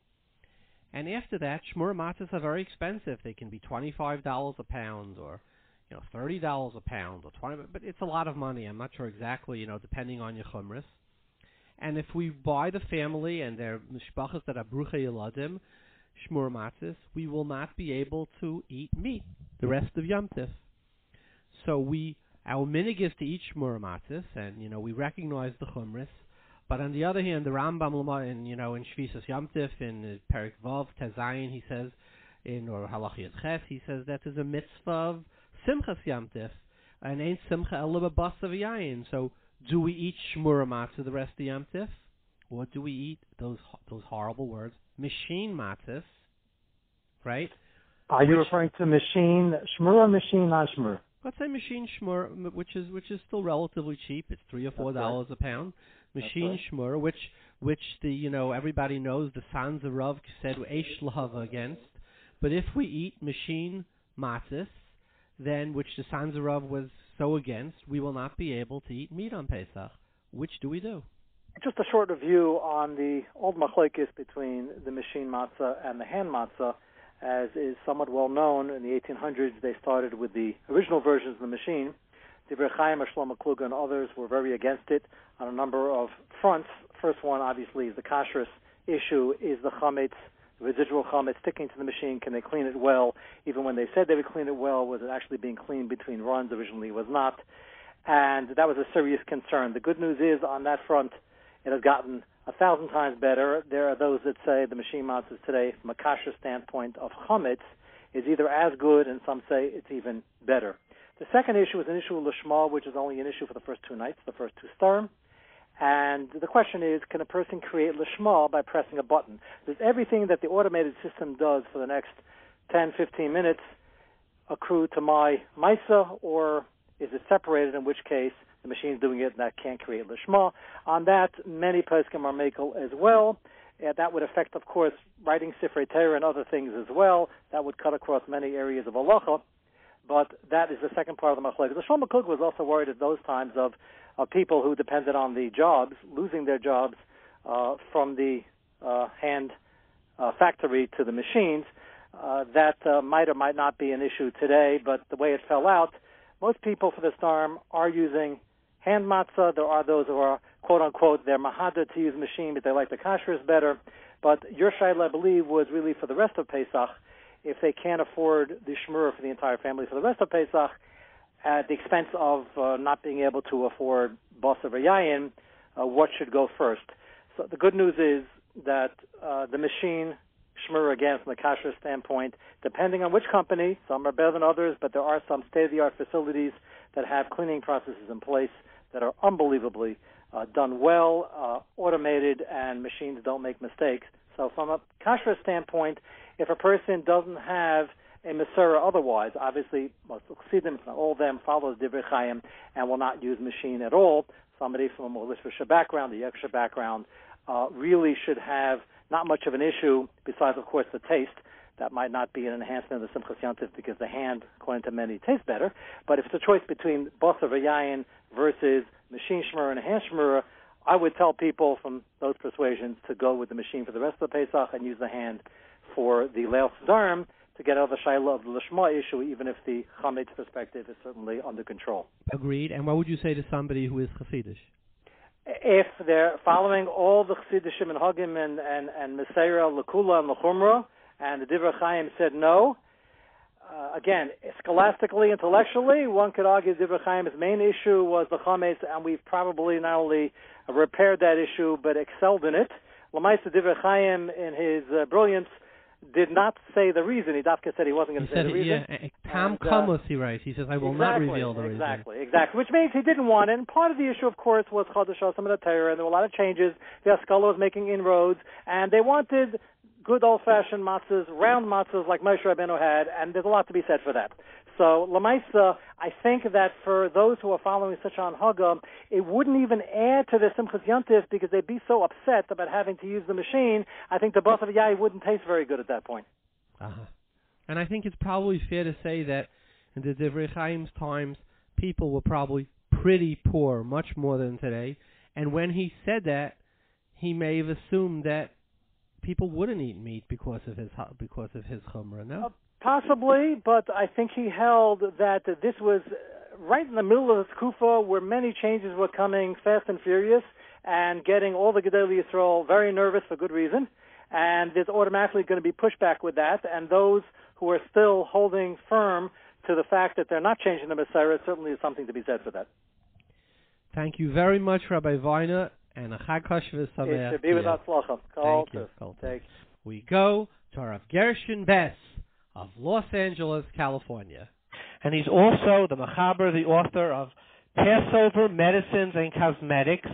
and after that, Shmurah matzahs are very expensive. They can be $25 a pound, or $30 a pound, or $20, but it's a lot of money. I'm not sure exactly, depending on your chumras. And if we buy the family and their mishpachas that are bruche yeladim Shmurah matzahs, we will not be able to eat meat the rest of Yom Tov. So our minig is to eat Shmurah matzahs, and we recognize the chumras. But on the other hand, the Rambam in Shvisas Yom Tov in Perek Vav Tezayin, he says or Halachiyat Ches, he says that there's a mitzvah of Simchas Yom Tov, and ain't Simcha ela b'bas of yayin. So do we eat Shmurah matzah the rest of Yom Tov, or do we eat those horrible words, machine matzahs, right? Are you referring to machine Shmurah, machine non-Shmurah? Let's say machine Shmurah, which is still relatively cheap. It's $3 or $4 a pound. Machine Shmurah, which the everybody knows the HaRav said Eish Lahava against. But if we eat machine matzahs, then which the HaRav was so against, we will not be able to eat meat on Pesach. Which do we do? Just a short review on the old machlokes between the machine matzah and the hand matzah. As is somewhat well known, in the 1800s they started with the original versions of the machine. The Chaim, Shlomo Kluger, and others were very against it on a number of fronts. First one, obviously, is the Kashrus issue. Is the Chametz, the residual Chametz, sticking to the machine? Can they clean it well? Even when they said they would clean it well, was it actually being cleaned between runs? Originally it was not. And that was a serious concern. The good news is, on that front, it has gotten 1,000 times better. There are those that say the machine matzahs today, from a kashrus standpoint of chametz, is either as good, and some say it's even better. The second issue is an issue of lishma, which is only an issue for the first two nights, the first two starim. And the question is, can a person create lishma by pressing a button? Does everything that the automated system does for the next 10, 15 minutes accrue to my maisa, or is it separated, in which case the machine's doing it and that can't create lishma? On that, many poskim are makel as well. That would affect, of course, writing Sifrei Torah and other things as well. That would cut across many areas of halacha. But that is the second part of the machlokes. The Shlomo Kluger was also worried at those times of people who depended on the jobs, losing their jobs from the hand factory to the machines. That might or might not be an issue today, but the way it fell out, most people for this term are using hand matzah. There are those who are, quote-unquote, they're mahada to use machine, but they like the kashrus better. But your shayla, I believe, was really for the rest of Pesach. If they can't afford the Shmurah for the entire family for the rest of Pesach, at the expense of not being able to afford Bess or Yayin, what should go first? So the good news is that the machine Shmurah, again, from the Kashrus standpoint, depending on which company, some are better than others, but there are some state-of-the-art facilities that have cleaning processes in place that are unbelievably done well, automated, and machines don't make mistakes. So from a Kashrus standpoint, if a person doesn't have a Masorah otherwise, obviously most Chassidim, not all of them, follow the Divrei Chaim and will not use machine at all. Somebody from a more Lishvisha background, the extra background, really should have not much of an issue, besides, of course, the taste. That might not be an enhancement of the Simchas Yontif because the hand, according to many, tastes better. But if it's a choice between Basar V'Yayin versus machine Shmurah and a hand Shmurah, I would tell people from those persuasions to go with the machine for the rest of the Pesach and use the hand for the Leil Sdarm to get out of the Shaila of the Lishma issue, even if the Chametz perspective is certainly under control. Agreed. And what would you say to somebody who is Chassidish? If they're following all the Chassidishim and Hagim and Meseira, L'Kula, and L'Chumra, and the Divrei Chaim said no, again, scholastically, intellectually, one could argue Divrei Chaim's main issue was the Chametz, and we've probably not only repaired that issue, but excelled in it. L'maisa Divrei Chaim, in his brilliance, did not say the reason. He said he wasn't going to say the reason. Yeah, Tam Kamos, he writes. He says, I will not reveal the reason. Exactly. Which means he didn't want it. And part of the issue, of course, was Chadashah, some of the Torah, and there were a lot of changes. The Haskalah was making inroads, and they wanted good old-fashioned matzahs, round matzahs like Moshe Rabbeinu had, and there's a lot to be said for that. So, Lamaisa, I think that for those who are following such on Haggah, it wouldn't even add to the Simchas Yontif because they'd be so upset about having to use the machine. I think the Basar V'Yayin wouldn't taste very good at that point. And I think it's probably fair to say that in the Divrei Chaim's times, people were probably pretty poor, much more than today. And when he said that, he may have assumed that people wouldn't eat meat because of his chumrah, no? Possibly, but I think he held that this was right in the middle of the Kufa where many changes were coming fast and furious and getting all the Gedolei Yisrael very nervous for good reason. And there's automatically going to be pushback with that. And those who are still holding firm to the fact that they're not changing the Messiah certainly is something to be said for that. Thank you very much, Rabbi Viener, and a Chag Kashrus Sameach. It should be without tzlacha. Thank you. We go to HaRav Gershon Bess of Los Angeles, California. And he's also the Mechaber, the author of Passover Medicines and Cosmetics,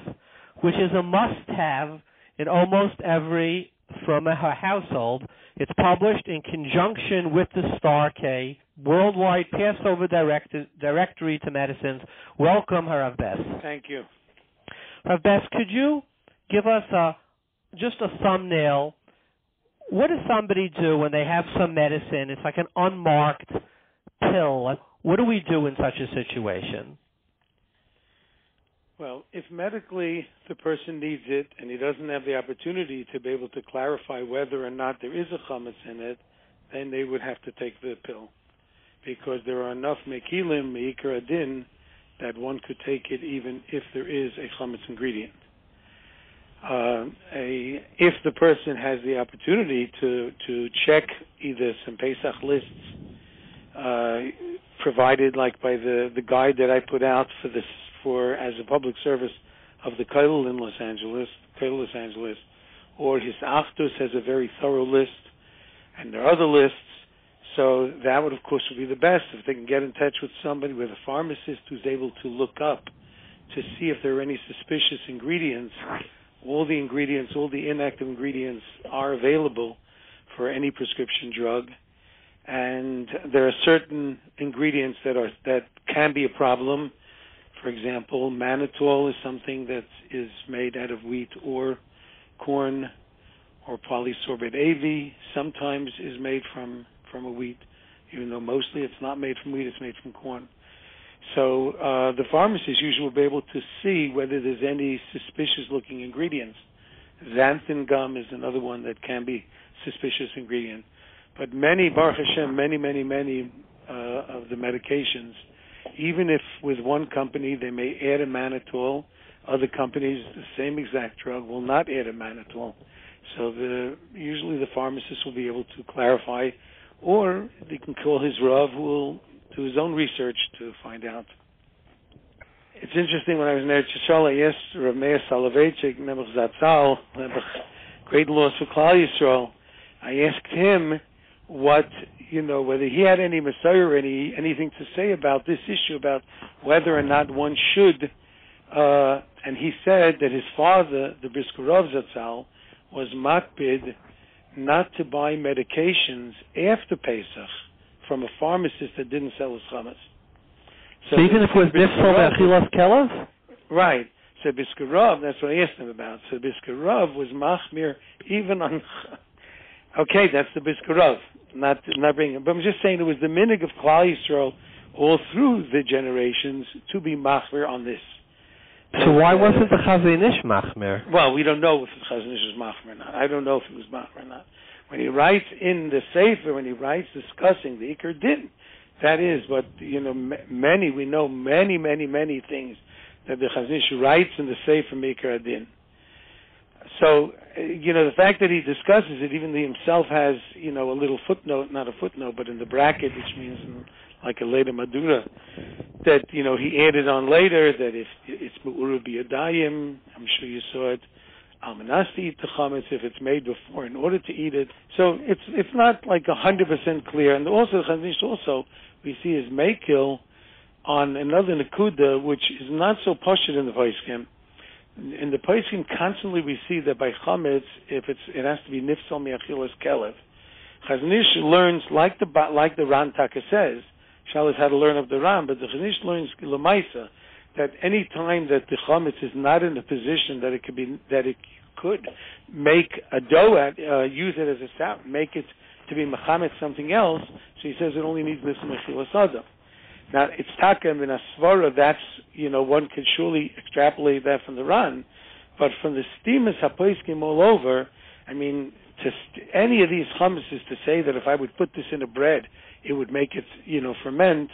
which is a must-have in almost every from a household. It's published in conjunction with the Star K, Worldwide Passover Directory to Medicines. Welcome, HaRav Bess. Thank you. HaRav Bess, could you give us just a thumbnail? What does somebody do when they have some medicine? It's like an unmarked pill. What do we do in such a situation? Well, if medically the person needs it and he doesn't have the opportunity to be able to clarify whether or not there is a chametz in it, then they would have to take the pill. Because there are enough mekilim, meikar adin, that one could take it even if there is a chametz ingredient. If the person has the opportunity to check either some Pesach lists provided like by the guide that I put out as a public service of the Kollel in Los Angeles, or his Achdus has a very thorough list, and there are other lists. So that would, of course, be the best if they can get in touch with somebody, with a pharmacist who's able to look up to see if there are any suspicious ingredients. All the inactive ingredients are available for any prescription drug, and there are certain ingredients that can be a problem. For example, mannitol is something that is made out of wheat or corn, or polysorbate AV sometimes is made from a wheat, even though mostly it's not made from wheat, it's made from corn. So the pharmacist usually will be able to see whether there's any suspicious-looking ingredients. Xanthan gum is another one that can be suspicious ingredient. But Baruch Hashem, many of the medications, even if with one company they may add a mannitol, other companies, the same exact drug, will not add a mannitol. So usually the pharmacist will be able to clarify, or they can call his Rav, who will do his own research to find out. It's interesting, when I was in Eretz Yisrael, I asked Rav Meir Soloveitchik, Nebuch Zatzal, great loss for Klal Yisrael. I I asked him whether he had any Messiah or anything to say about this issue, about whether or not one should, and he said that his father, the Brisker Rav Zatzal, was makbid not to buy medications after Pesach from a pharmacist that didn't sell his chametz. So even if it was nifsal me'achilas kelev? Right. So Brisker Rav, that's what I asked him about. So Brisker Rav was machmir even on... Okay, that's the Brisker Rav. Not bringing it. But I'm just saying it was the minig of Klal Yisrael all through the generations to be machmir on this. So why wasn't the Chazon Ish machmir? Well, we don't know if the Chazon Ish was machmir or not. I don't know if it was machmir or not. When he writes in the Sefer, when he writes discussing the Iker Din, that is, but we know many things that the Chazon Ish writes in the Sefer Iker Din. So, the fact that he discusses it, even he himself has, a little footnote, not a footnote, but in the bracket, which means like a later Madura, that, he added on later that if it's Ma'ura B'yadayim, I'm sure you saw it, Almanasti eat the chametz if it's made before in order to eat it. So it's not like 100% clear. And also, we see his Meikil on another Nakuda, which is not so pashut in the Posek. In the Posek, constantly we see that by chametz, if it has to be nifsal me'achilas kelev. Chazon Ish learns like the Ran Taka says. Shalos had to learn of the Ran, but the Chazon Ish learns l'maisa that any time that the chametz is not in a position that it could make a dough use it as a sap, make it to be mechametz something else. So he says it only needs nifsal me'achilas adam. Now, it's taka and asvara, that's, one could surely extrapolate that from the Ran, but from the steamus hapoiskim all over, I mean, any of these chametzes to say that if I would put this in a bread, it would make it, ferment,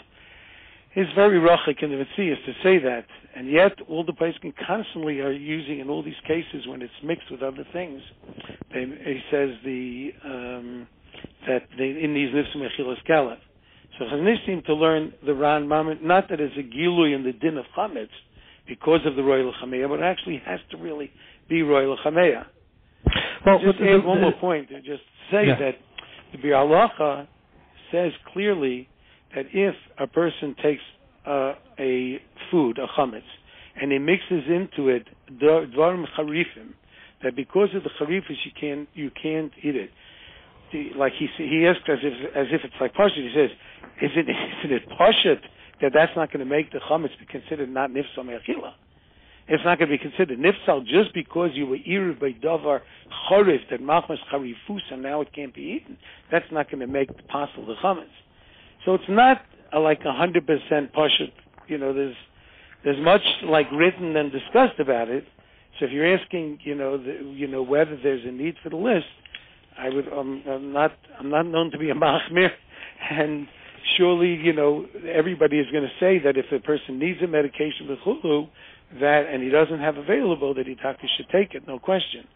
is very rachik in the Metzias to say that. And yet, all the poskim constantly are using, in all these cases, when it's mixed with other things, he says that in these nifsal me'achilas kelev. So Chazon Ish seem to learn the Ran Mamet, not that it's a gilui in the din of chametz because of the royal chameya, but it actually has to really be royal chameya. Well, just add one more point to just say that the Bir Halacha says clearly that if a person takes a food, a chametz, and he mixes into it dvarim charifim, that because of the charifis you can't eat it. Like he asked as if it's like pashut. He says, "Isn't it pashut that that's not going to make the chametz be considered not nifsal me'achila? It's not going to be considered nifsal just because you were iruv by davar charif that machmas charifus and now it can't be eaten. That's not going to make possible the chametz. So it's not like 100% pashut. There's much like written and discussed about it. So if you're asking, whether there's a need for the list. I'm not known to be a machmir, and surely, everybody is going to say that if a person needs a medication with chulu, and he doesn't have available, that he should take it, no question.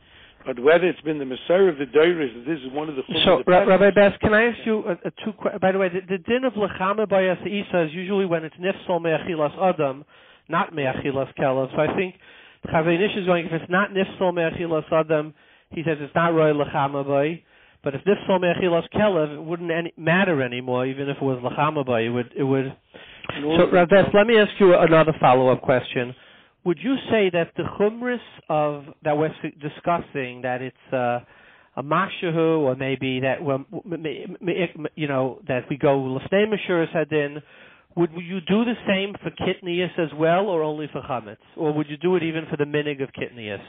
But whether it's been the Messiah of the Dovid, this is one of the... So, Rabbi Bess, can I ask you two questions? By the way, the din of lechama bayas isa is usually when it's nifsal me'achilas adam, not me'achilas kelev. So I think the Chazon Ish is going, if it's not nifsal me'achilas adam, he says it's not royal lechama bay, but if nifsal me'achilas kelev, it wouldn't matter anymore, even if it was lechama bay. It would. So, Rav Bess, let me ask you another follow-up question. Would you say that the chumris of that we're discussing, that it's a mashahu, or maybe that that we go l'fnei meshuras hadin, would you do the same for kitnius as well, or only for chametz, or would you do it even for the minig of kitnius?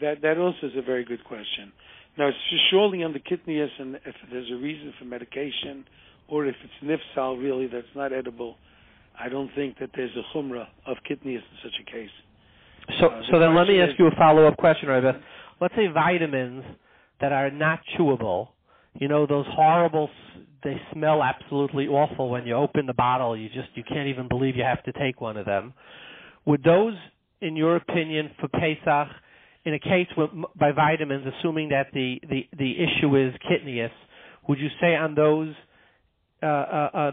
That also is a very good question. Now, it's surely on the kitnius, and if there's a reason for medication, or if it's nifsal, really, that's not edible, I don't think that there's a chumrah of kitnius in such a case. So then let me ask you a follow-up question, Rabbi. Let's say vitamins that are not chewable, those horrible, they smell absolutely awful when you open the bottle, you can't even believe you have to take one of them. Would those, in your opinion, for Pesach, in a case by vitamins, assuming that the issue is kitnius, would you say on those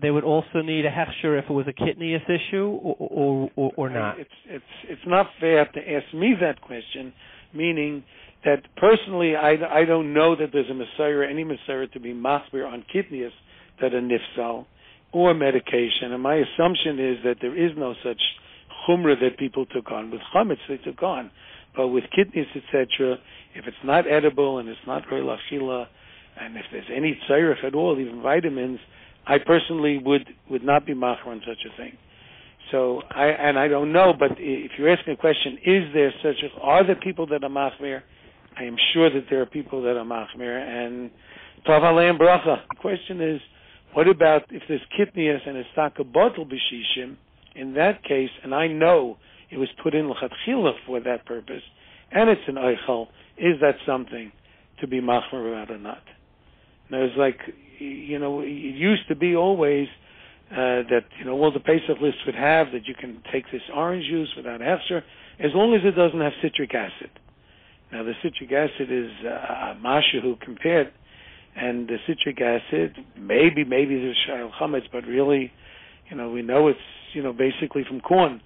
they would also need a hechsher if it was a kitnius issue, or not? It's not fair to ask me that question, meaning that personally I don't know that there's a Messiah, any Messiah to be machmir on kidneys that are nifsal or medication. And my assumption is that there is no such chumrah that people took on. With chametz they took on, but with kidneys, etc., if it's not edible and it's not real achila, and if there's any tzarech at all, even vitamins, I personally would not be machmir on such a thing. So I don't know, but if you're asking a question, are there people that are machmir? I am sure that there are people that are machmir, and tov aleim bracha. The question is, what about if there's kidneys and it's taka bottle b'shishim? In that case, and I know it was put in l'chatchila for that purpose, and it's an eichel, is that something to be machmir about or not? Now, it's like, it used to be always that, all the Pesach lists would have that you can take this orange juice without hefzer, as long as it doesn't have citric acid. Now, the citric acid is mashahu compared, and the citric acid, maybe there's shayil chametz, but really, we know it's, basically from corn.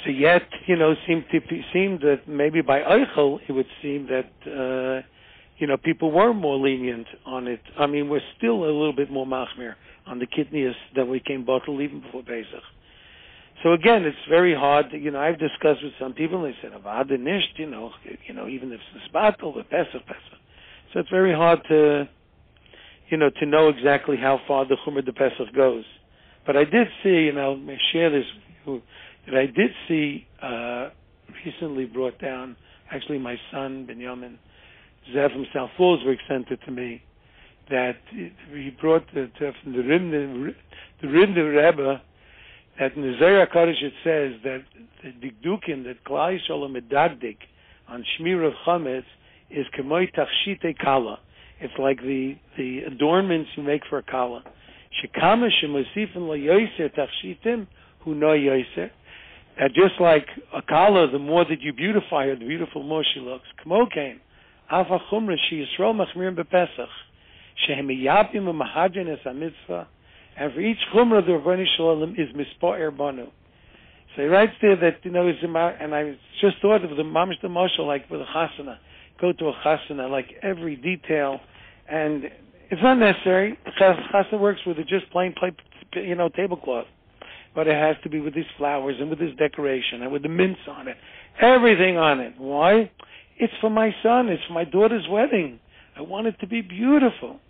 So yet, seemed that maybe by eichel, it would seem that, people were more lenient on it. I mean, we're still a little bit more machmir on the kidneys than we came bottled even before Pesach. So again, it's very hard. I've discussed with some people, and they said, "Avada nisht," even if it's battle, the Pesach. So it's very hard to know exactly how far the Chumrah de Pesach goes. But I did see, and I'll share this with you, that I did see recently brought down. Actually, my son Binyamin Zev from South Fallsburg sent it to me. That he brought from the Rimner Rebbe, that in the Zohar HaKadosh it says that the Dikdukim that Klal Yisrael medagdik on Shmurah of Chametz is k'moi tachshite kala. It's like the adornments you make for a kala. Shekama shemosifin lo yoser tachshitim hu no yoser. That just like a kala, the more that you beautify her, the beautiful more she looks. K'mo kein afa chumra she Yisrael machmirim bepesach. And for each chumrah the Rebbeinu Shalom is mispa'er banu. So he writes there that and I just thought of the mamish the mashal, like with a chasana. Go to a chasana, like every detail, and it's not necessary. Chasana works with just plain tablecloth, but it has to be with these flowers and with this decoration and with the mints on it, everything on it. Why? It's for my son. It's for my daughter's wedding. I want it to be beautiful.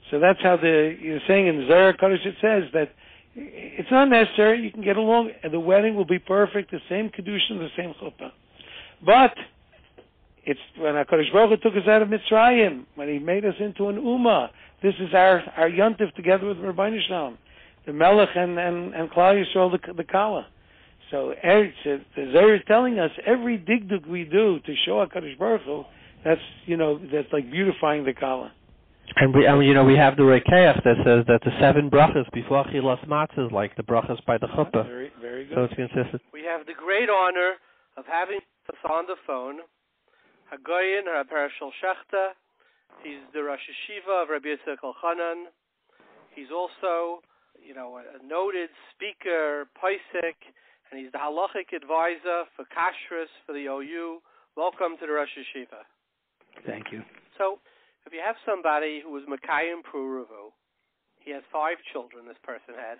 So that's how you're saying in the Zohar HaKadosh it says that it's not necessary. You can get along, and the wedding will be perfect, the same kedusha, the same chuppah. But it's when HaKadosh Baruch Hu took us out of Mitzrayim, when He made us into an ummah. This is our yontif together with Rebbeinu Shalom, the Melech and Klal Yisrael, the Kala. So the Zohar is telling us every digduk we do to show HaKadosh Baruch Hu, that's like beautifying the Kala. And we have the Rekeach that says that the 7 brachas before Kehilas matzahs, like the brachas by the chuppah. Very, very good. So it's consistent. We have the great honor of having us on the phone, HaGoyin HaPershel Shechta. He's the Rosh Yeshiva of Rabbi Yosef Elchanan. He's also, a noted speaker, Posek, and he's the halachic advisor for Kashrus for the OU. Welcome to the Rosh Yeshiva. Thank you. So, if you have somebody who was Makayim Pruruvu, he has 5 children, this person had,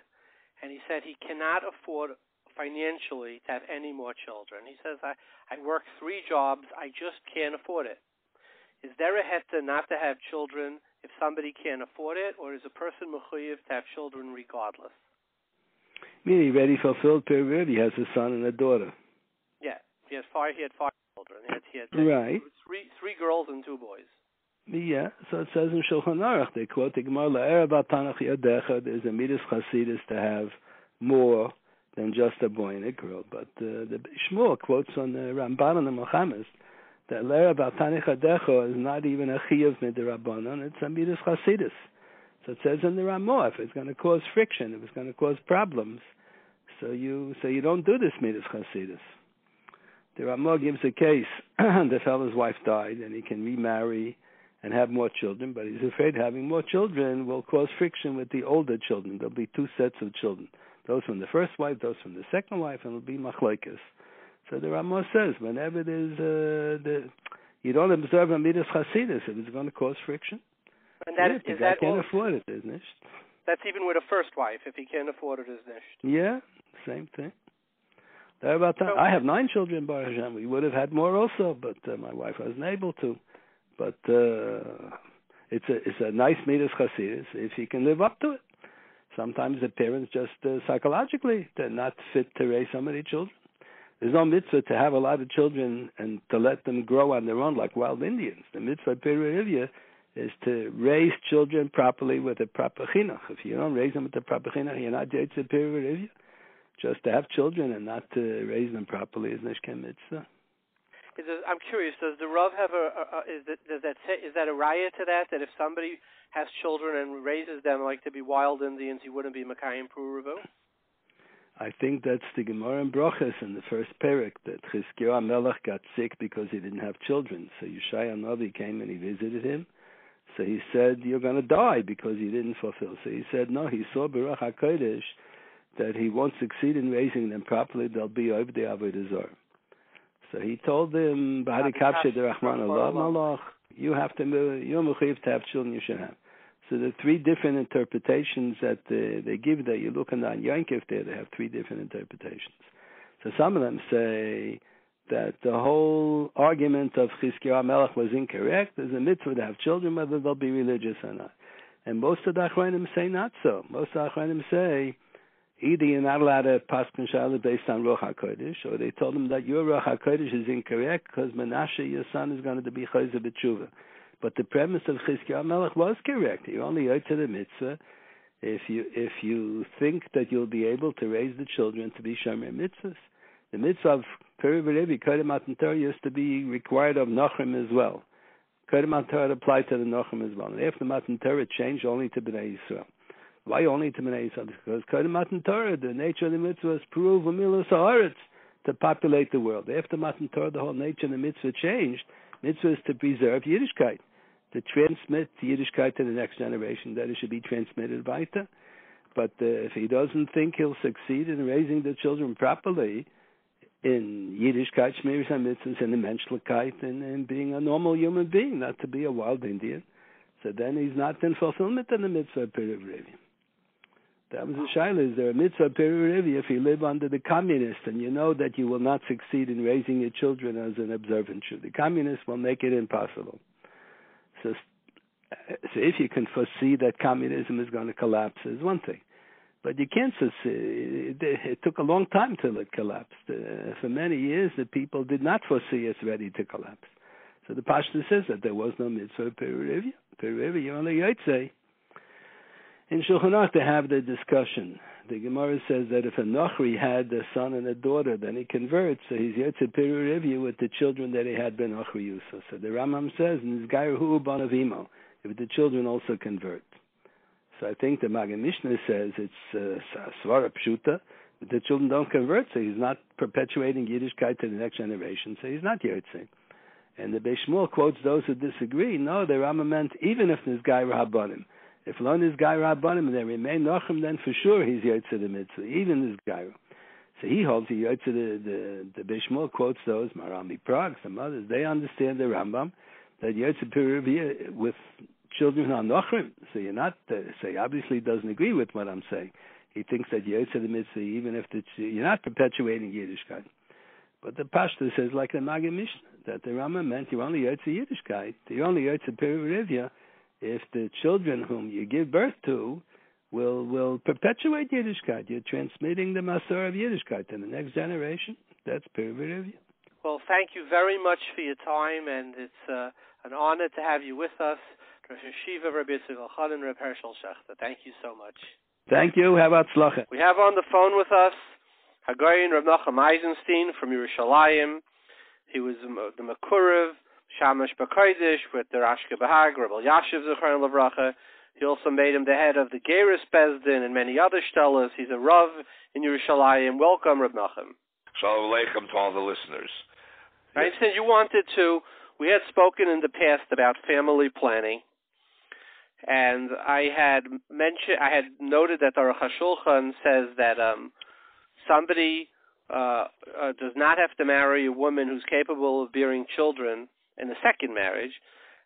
and he said he cannot afford financially to have any more children. He says, I work 3 jobs, I just can't afford it. Is there a heta not to have children if somebody can't afford it, or is a person mechuyev to have children regardless? He already fulfilled period. He has a son and a daughter. Yeah, he had 5 children. He had right. 3 girls and 2 boys. Yeah, so it says in Shulchan Aruch, they quote the Gemara, "La'er Tanach Yadecha." There's a midas chasidus to have more than just a boy and a girl. But the Shmuel quotes on the Ramban and the Muhammad that "La'er Tanach Yadecha" is not even a chiyuv midrabanan; it's a midas chasidus. So it says in the Ramah, if it's going to cause friction, if it's going to cause problems, so you don't do this midas chasidus. The Ramah gives a case: the fellow's wife died, and he can remarry and have more children, but he's afraid having more children will cause friction with the older children. There'll be 2 sets of children, those from the first wife, those from the second wife, and it'll be machlokes. So the Ramah says, whenever there's you don't observe a midas chasidus, if it's going to cause friction. And that is that can't afford it, isn't it? That's even with a first wife. If he can't afford it, isn't it? Yeah, same thing. I have 9 children, Baruch Hashem. We would have had more also, but my wife wasn't able to. But it's a nice midas chasidus if he can live up to it. Sometimes the parents just psychologically they're not fit to raise so many children. There's no mitzvah to have a lot of children and to let them grow on their own like wild Indians. The mitzvah Pirivya is to raise children properly with a proper chinuch. If you don't raise them with the proper chinuch, you're not Yetzer Pirivya. Just to have children and not to raise them properly is nishkem mitzvah. I'm curious. Does the Rav have is that a raya to that? That if somebody has children and raises them like to be wild Indians, he wouldn't be Makayim Puruvu? I think that's the Gemara in Brochus in the first parak that Chizkiyahu HaMelech got sick because he didn't have children. So Yeshaya Navi came and he visited him. So he said, "You're going to die because you didn't fulfill." So he said, "No." He saw Baruch HaKodesh that he won't succeed in raising them properly. They'll be over the Avodah Zarah. So he told them, you have to, you're mechuyev to have children, you should have. So the 3 different interpretations that they give there, you look on Yankiv there, they have 3 different interpretations. So some of them say that the whole argument of Chizkiyahu HaMelech was incorrect. There's a mitzvah to have children, whether they'll be religious or not. And most of the Achronim say not so. Most of the Achronim say, either you're not allowed to pass Shaila based on Ruach HaKodesh, or they told him that your Ruach HaKodesh is incorrect because Menashe, your son, is going to be Chayzer B'tshuva. But the premise of Chizkiyahu HaMelech was correct. You only owe to the mitzvah if you think that you'll be able to raise the children to be Shomer mitzvahs. The mitzvah of Peri V'Levi, Kodem Matan Torah, used to be required of Nochrim as well. Kodem Matan Torah applied to the Nochrim as well. And after Matan Torah, it changed only to Bnei Yisrael. Why only to Bnei Yisrael? Because Kodem Matan Torah, the nature of the mitzvah is prove Milas HaAretz, to populate the world. After Matan Torah, the whole nature of the mitzvah changed. Mitzvah is to preserve Yiddishkeit, to transmit Yiddishkeit to the next generation, that it should be transmitted weiter. But if he doesn't think he'll succeed in raising the children properly in Yiddishkeit, Shmiras HaMitzvahs, and in Menschlichkeit, and in being a normal human being, not to be a wild Indian, so then he's not in fulfillment of the mitzvah Peri. That was a shaila. Is there a mitzvah Peri if you live under the communists and you know that you will not succeed in raising your children as an observant Jew? The communists will make it impossible. So if you can foresee that communism is going to collapse, is one thing. But you can't foresee. It took a long time till it collapsed. For many years, the people did not foresee it's ready to collapse. So the Pashto says that there was no mitzvah Peri you only Yotze. In Shulchan Aruch, they have the discussion. The Gemara says that if a Nochri had a son and a daughter, then he converts, so he's Yotze Peri with the children that he had ben Nochri Yusa. So the Rambam says, Nizgayru Banavimo, if the children also convert. So I think the Magen Mishnah says it's Svara Pshuta, but the children don't convert, so he's not perpetuating Yiddishkeit to the next generation, so he's not Yotze. And the Beis Shmuel quotes those who disagree. No, the Rambam meant even if Nizgayru Habanim. If lo Nizgayru Habanim and they remain Nochrim, then for sure he's Yotze the mitzvah, even Nizgayru. So he holds the Yotze, the Beis Shmuel quotes those, Marami Prague, some others, they understand the Rambam, that Yotze Peri with children who are Nochrim. So you're not, so he obviously doesn't agree with what I'm saying. He thinks that Yotze the mitzvah, even if you're not perpetuating Yiddishkeit. But the Pashto says, like the Magen Mishnah, that the Rambam meant you only Yotze Yiddishkeit, you only Yotze Peri if the children whom you give birth to will perpetuate Yiddishkeit. You're transmitting the Masor of Yiddishkeit to the next generation. That's Peri. Well, thank you very much for your time, and it's an honor to have you with us. Shiva Rabbi Tzivachon and Reb Hershel Shechter. Thank you so much. Thank you. Have atzlacha. We have on the phone with us Hagoyin Reb Nachum Eisenstein from Yerushalayim. He was the Makurev, Shamash B'Kodesh with the Rashke Bahag, Reb Yashiv Zechron Levracha. He also made him the head of the Geras Bezdin and many other shtellas. He's a Rav in Yerushalayim. Welcome, Reb Nachum. Shalom Aleichem to all the listeners. I understand you wanted to. We had spoken in the past about family planning, and I had noted that the Aruch HaShulchan says that somebody does not have to marry a woman who's capable of bearing children in the second marriage,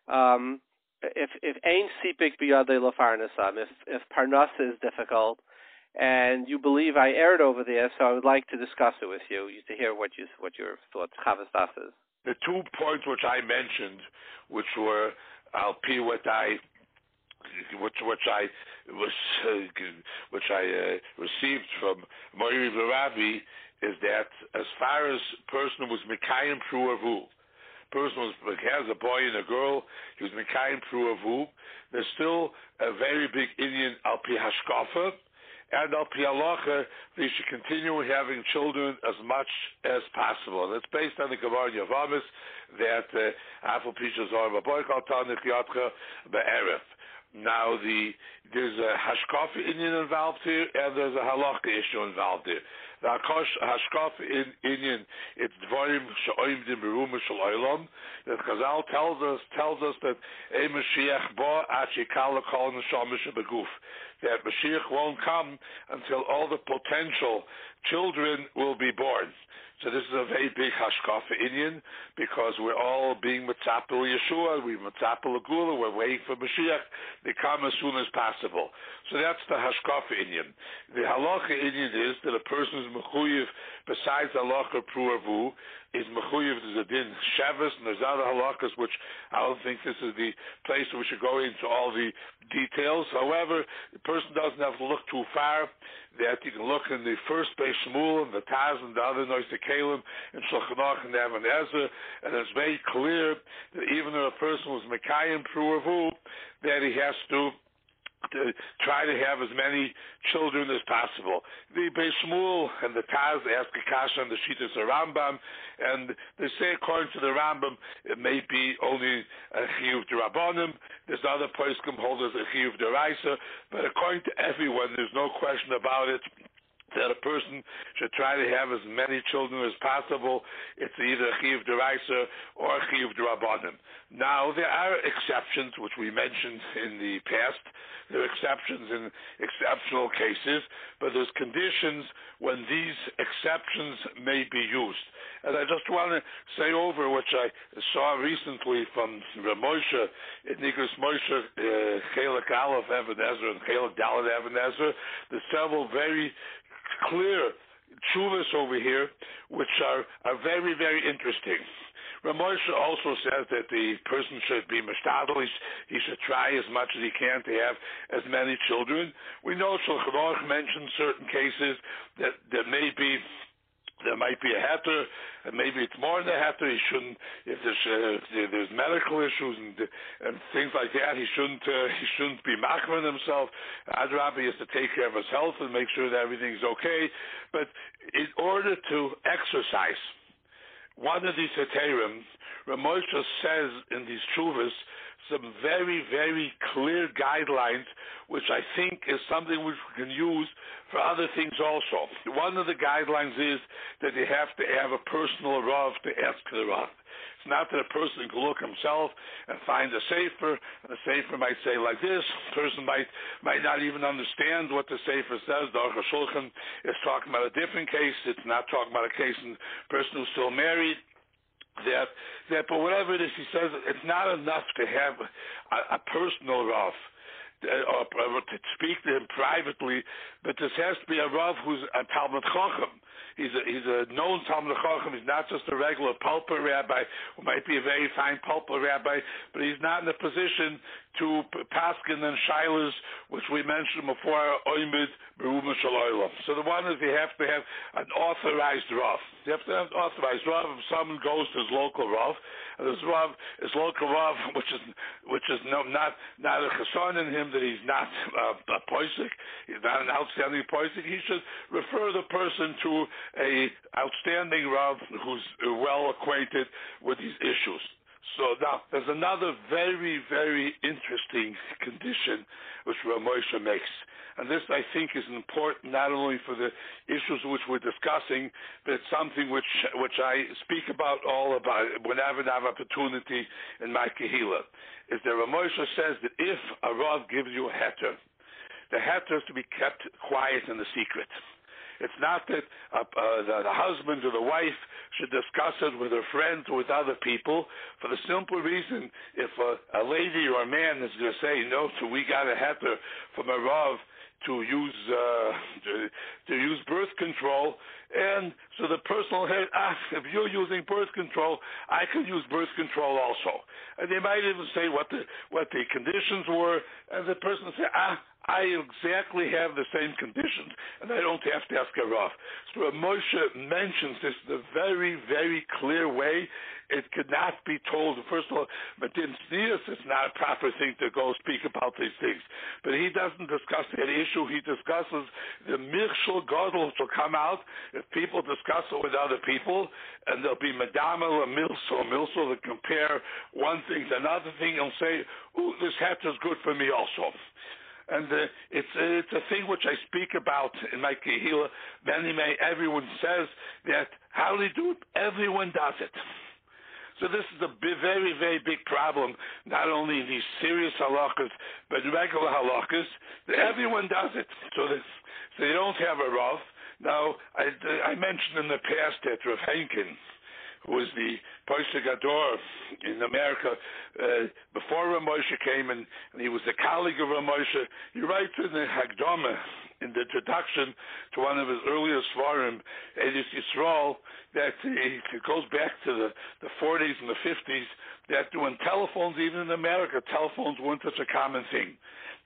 if ein sipik biyadei lafarnasam, if parnasa is difficult, and you believe I erred over there, so I would like to discuss it with you to hear what your thoughts, Chavastas is. The 2 points which I mentioned, which were Al Pi which I received from MatzahRabbi, is that as far as person was Mekayim Pruavu, person has a boy and a girl, he was Mekayim Pruavu, there's still a very big Indian Al Pi Hashkafa, and Al Pi Halacha, they should continue having children as much as possible. And it's based on the Gemara Yaavetz that Afal Pisha Zohar Baboich Al Tanich Yatcha Be'erev. Now, there's a Hashkafa Indian involved here, and there's a Halacha issue involved here. The Hashkafa Indian, it's Dvarim Sha'oimdim Beruma Shal Olam, that Chazal tells us that a Mashiach Ba Achi Kala Kol Neshama Shebeguf, that Mashiach won't come until all the potential children will be born. So this is a very big Hashkafa Indian, because we're all being Mitzapel Yeshua, we're Mitzapel Gvul, we're waiting for Mashiach to come as soon as possible. So that's the Hashkafa Indian. The Halacha Indian is that a person is Mechuyev, besides Halacha Pruavu, is Mechuyev, there's a din Shabbos, and there's other halachas, which I don't think this is the place where we should go into all the details. However, the person doesn't have to look too far, that you can look in the first Beis Shmuel and the Taz and the other Noisei Kalim and Shulchan Aruch and Even Ezra, and it's very clear that even if a person was Mekayim Pruavu, that he has to try to have as many children as possible. The Beis Shmuel and the Taz ask a kasha on the Shittas Rambam, and they say according to the Rambam it may be only a chiyuv d'Rabbanim. There's other poskim hold as a chiyuv d'Oraisa, but according to everyone, there's no question about it that a person should try to have as many children as possible. It's either a chiyuv d'Oraisa or a chiyuv d'Rabbanim. Now, there are exceptions, which we mentioned in the past. There are exceptions in exceptional cases, but there's conditions when these exceptions may be used. And I just want to say over, which I saw recently from Rav Moshe, in Nigras Moshe, Chelek Aleph Even Ezra and Chelek Dalet Even Ezra, there's several very clear tshuvas over here, which are very, very interesting. Rav Moshe also says that the person should be mishtadel, he should try as much as he can to have as many children. We know Shulchan Aruch mentions certain cases that there might be a heter, and maybe it's more than a heter. He shouldn't, if there's medical issues and things like that, he shouldn't be machman himself. HaRav has to take care of his health and make sure that everything's okay. But in order to exercise one of these heterim, Rav Moshe says in these tshuvas some very, very clear guidelines, which I think is something which we can use for other things also. One of the guidelines is that you have to have a personal Rav to ask the Rav. It's not that a person can look himself and find a sefer, and the sefer might say like this. A person might not even understand what the sefer says. The Aruch HaShulchan is talking about a different case. It's not talking about a case of a person who's still married. That, but whatever it is, he says it's not enough to have a personal Rav, or to speak to him privately, but this has to be a Rav who's a Talmud Chacham. He's a known Talmud Chacham. He's not just a regular pulpit rabbi who might be a very fine pulpit rabbi, but he's not in a position to paskin and shilas, which we mentioned before, oimid beruma shel olam. So the one is you have to have an authorized Rav. You have to have an authorized Rav. If someone goes to his local Rav, and his local Rav, which is not a chesron in him, that he's not a Posek, he's not an outstanding Posek, he should refer the person to a outstanding Rav who's well acquainted with these issues. So now, there's another very, very interesting condition which Rav Moshe makes. And this, I think, is important not only for the issues which we're discussing, but it's something which I speak about whenever I have opportunity in my Kehilas. Is that Rav Moshe says that if a Rav gives you a heter, the heter is to be kept quiet in the secret. It's not that the husband or the wife should discuss it with her friends or with other people, for the simple reason, if a lady or a man is going to say, no, so we got a heter from a Rav to use birth control, and so the person will say, if you're using birth control, I could use birth control also. And they might even say what the conditions were, and the person will say, I exactly have the same conditions, and I don't have to ask a Rav. So Moshe mentions this in a very, very clear way. It could not be told. First of all, Matin Sneas is not a proper thing to go speak about these things. But he doesn't discuss that issue. He discusses the Mirshal Gadol will come out if people discuss it with other people, and there'll be Madama or Milso to compare one thing to another thing. He'll say, this hat is good for me also. And it's a thing which I speak about in my Kehilas. Everyone says that how do they do it? Everyone does it. So this is a very, very big problem, not only in these serious halachas, but regular halachas. Everyone does it. So they don't have a Rav. Now, I mentioned in the past that Rav Henkin, who was the Posek in America, before Rav Moshe came, and he was a colleague of Rav Moshe, he writes in the Hagdama, in the introduction to one of his earliest Svarim, Edis Yisrael, that it goes back to the 40s and the 50s, that when telephones, even in America, telephones weren't such a common thing.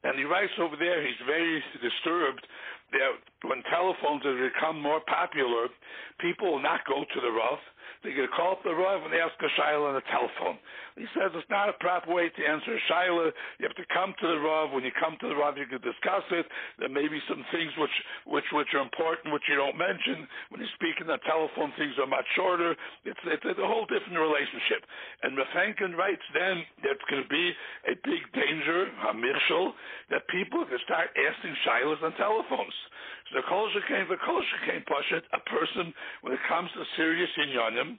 And he writes over there, he's very disturbed that when telephones have become more popular, people will not go to the Rav. They're going to call up the Rav and ask a shayla on the telephone. He says it's not a proper way to answer a shayla. You have to come to the Rav. When you come to the Rav, you can discuss it. There may be some things which are important, which you don't mention. When you speak on the telephone, things are much shorter. It's a whole different relationship. And Rav Henkin writes then that it's going to be a big danger, a mirshal, that people can start asking shaylas on telephones. So the Kollel came Pashat, a person, when it comes to serious inyanim,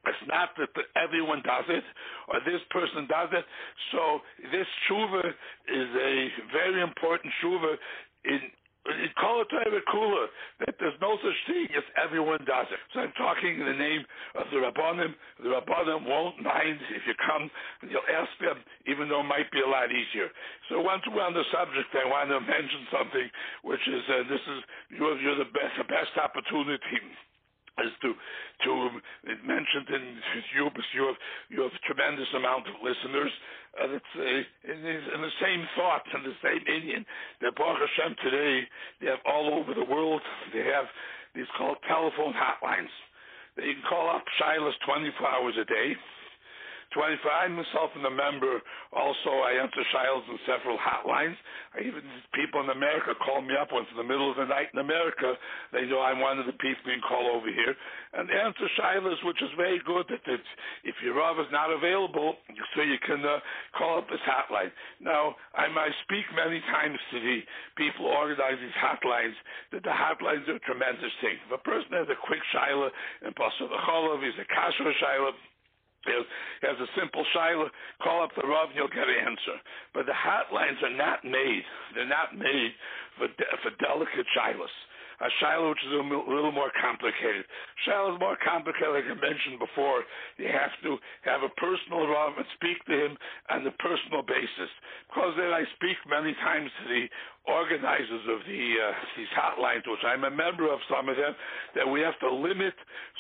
it's not that everyone does it, or this person does it. So this tshuva is a very important tshuva in Kol Torah Kula, that there's no such thing as everyone does it. So I'm talking in the name of the Rabbanim. The Rabbanim won't mind if you come and you'll ask them, even though it might be a lot easier. So once we're on the subject, I want to mention something, which is you're the best opportunity is to mention in you have a tremendous amount of listeners. It's in the same thoughts and the same Indian that Baruch Hashem today they have all over the world. They have these called telephone hotlines. They can call up shaylas 24 hours a day. I myself am a member. Also, I answer shaylas in several hotlines. Even people in America call me up once in the middle of the night in America. They know I'm one of the people being called over here. And they answer shaylas, which is very good. That if your Rav is not available, so you can call up this hotline. Now, I speak many times to the people who organize these hotlines, that the hotlines are a tremendous thing. If a person has a quick shayla in Posek he's a Kashrus shayla, has a simple shayla, call up the Rav and you'll get an answer. But the hotlines are not made. They're not made for delicate shaylas. A shayla which is a little more complicated. Shayla is more complicated, like I mentioned before. You have to have a personal Rav and speak to him on a personal basis. Because then I speak many times to the organizers of these hotlines, which I'm a member of some of them, that we have to limit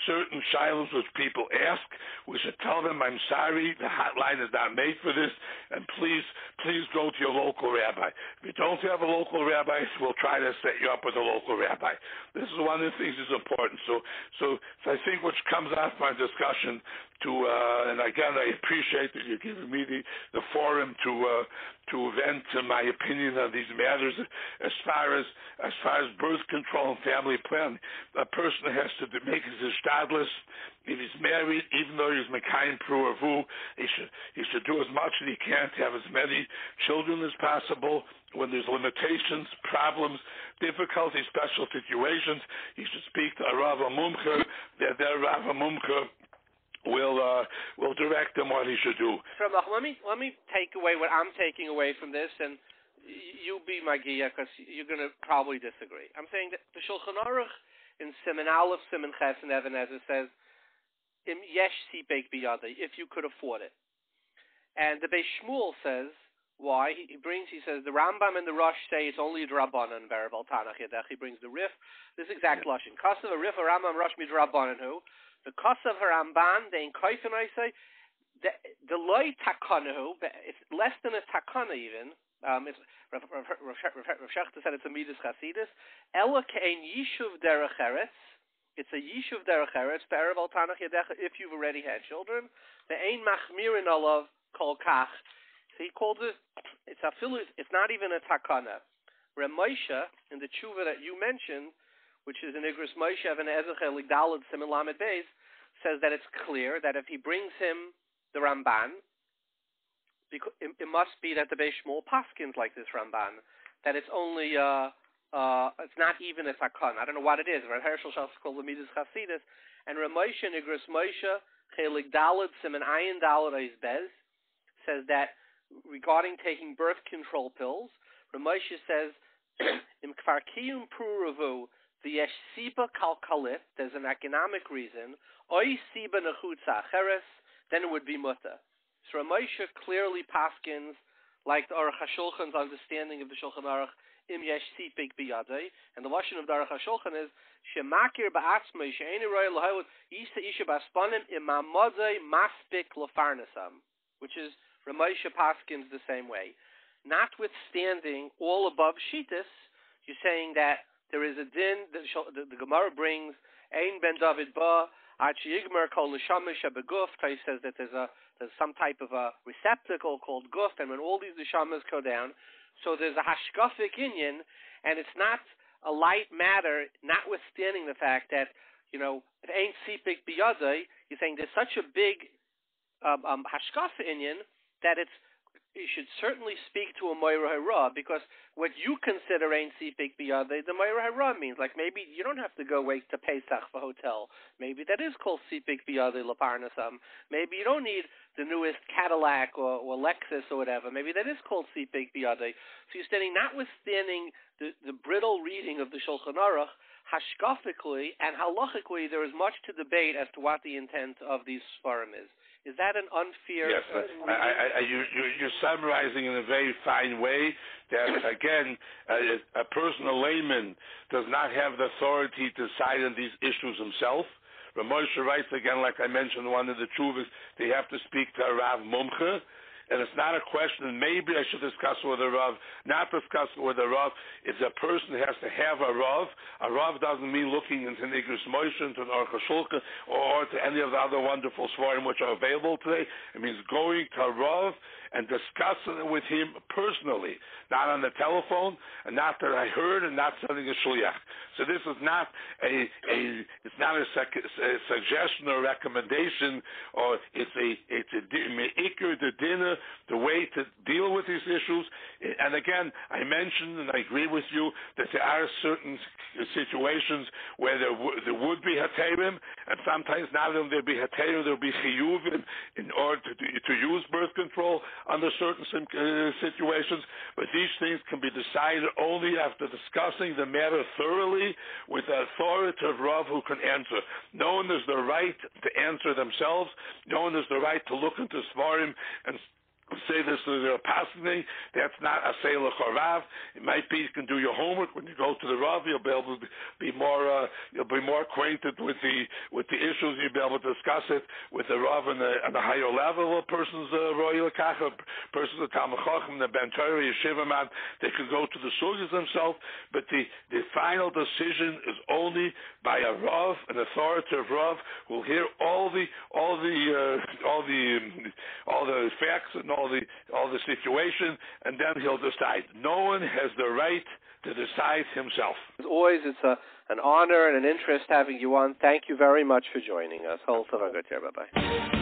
certain shaylas which people ask. We should tell them, I'm sorry, the hotline is not made for this, and please go to your local rabbi. If you don't have a local rabbi, we'll try to set you up with a local rabbi. This is one of the things that's important. So I think which comes out of my discussion and again, I appreciate that you're giving me the forum to vent my opinion on these matters as far as birth control and family planning. A person has to make his ishtadlus. If he's married, even though he's mekayim pruavu, he should do as much as he can to have as many children as possible. When there's limitations, problems, difficulties, special situations, he should speak to a Rav Mumcha. Their Rav Mumcha will direct him what he should do. Let me take away what I'm taking away from this, and you be my Gia, because you're going to probably disagree. I'm saying that the Shulchan Aruch in Siman Aleph, Siman Ches, and Even Ezer says, Im yesh sipek biyadei, if you could afford it. And the Beis Shmuel says, why? He says, the Rambam and the Rosh say it's only a Drabanan, Berav Tanach Yedech. He brings the Rif, this exact Lashon. Kasav, a Rif, a Rambam, Rosh Midrabanan, who? The Kasav, a Ramban, the Inkoifen, I say, the loy takanahu, it's less than a takana even. It's Rav Shechta said it's a midas chasidus. Ela kein yishuv derech eretz. It's a yishuv derech eretz. Be'erev al tanach yedecha. If you've already had children, the ein machmirin alav kol kach. So he called it. It's not even a takana. Reb Moshe in the tshuva that you mentioned, which is in Igros Moshe and Ezechel Ligdalad Siman Lamed Beis, says that it's clear that if he brings him the Ramban, because it must be that the Beis Shmuel paskins like this Ramban, that it's only it's not even a takon. I don't know what it is. Rav Hirshfeld shall call the midas chasidus, and Rav Moshe Nigros Moshe Chelik Dalad Siman Ayin Dalad Eis Bess says that regarding taking birth control pills, Rav Moshe says im kfar kiyum pruravu the yesh siba kalkalit. There's an economic reason. Oy siba nechutza acheres. Then it would be mutter. So Rav Moshe clearly paskins like the Aruch HaShulchan's understanding of the Shulchan Aruch im yesh sipik biyadei, and the lashon of the Aruch HaShulchan is shemakir ba'atzmei she'eni roy l'hayot yisa isha baspanim imamodei maspik lefarnasam, which is Rav Moshe paskins the same way. Notwithstanding all above shitas, you're saying that there is a din. The Gemara brings ein ben Dovid ba. He says that there's some type of a receptacle called guf, and when all these neshamas go down, so there's a hashkafic inyan, and it's not a light matter, notwithstanding the fact that, it ain't sipik biyadei. You're saying there's such a big hashkafa inyan that you should certainly speak to a Mora HaRav, because what you consider ain't sipik biyadei, the Mora HaRav means. Like maybe you don't have to go wait to Pesach for hotel. Maybe that is called sipik biyadei leparnasam. Maybe you don't need the newest Cadillac or Lexus or whatever. Maybe that is called sipik biyadei. So you're standing, notwithstanding the brittle reading of the Shulchan Aruch, hashkafically and halachically, there is much to debate as to what the intent of these svarim is. Is that an unfair? Yes, you're summarizing in a very fine way that, again, a person, a layman, does not have the authority to decide on these issues himself. Rav Moshe writes, again, like I mentioned, one of the chuvas, they have to speak to a Rav Mumche. And it's not a question, maybe I should discuss with a Rav, not discuss with a Rav. It's a person who has to have a Rav. A Rav doesn't mean looking into Igros Moshe, into an Aruch HaShulchan, or to any of the other wonderful svarim which are available today. It means going to a Rav and discussing it with him personally, not on the telephone, and not that I heard, and not sending a shliach. So this is not a suggestion or recommendation, or it's a me'ikr the dinner, the way to deal with these issues. And again, I mentioned, and I agree with you, that there are certain situations where there would be haterim, and sometimes not only there be haterim, there will be chiyuvim in order to use birth control under certain situations, but these things can be decided only after discussing the matter thoroughly with the authoritative Rav who can answer. No one has the right to answer themselves. No one has the right to look into Svarim and say this is a passing. That's not a seilach HaRav. It might be you can do your homework when you go to the Rav. You'll be able to be more acquainted with the issues. You'll be able to discuss it with the Rav on a higher level. A person's royal kach, a person's Talmid Chacham, the Ben Torah, Yeshiva man. They can go to the sugyas themselves, but the final decision is only by a Rav, an authoritative Rav, who will hear all the facts and all the situation, and then he'll decide. No one has the right to decide himself. As always, it's an honor and an interest having you on. Thank you very much for joining us. Bye-bye.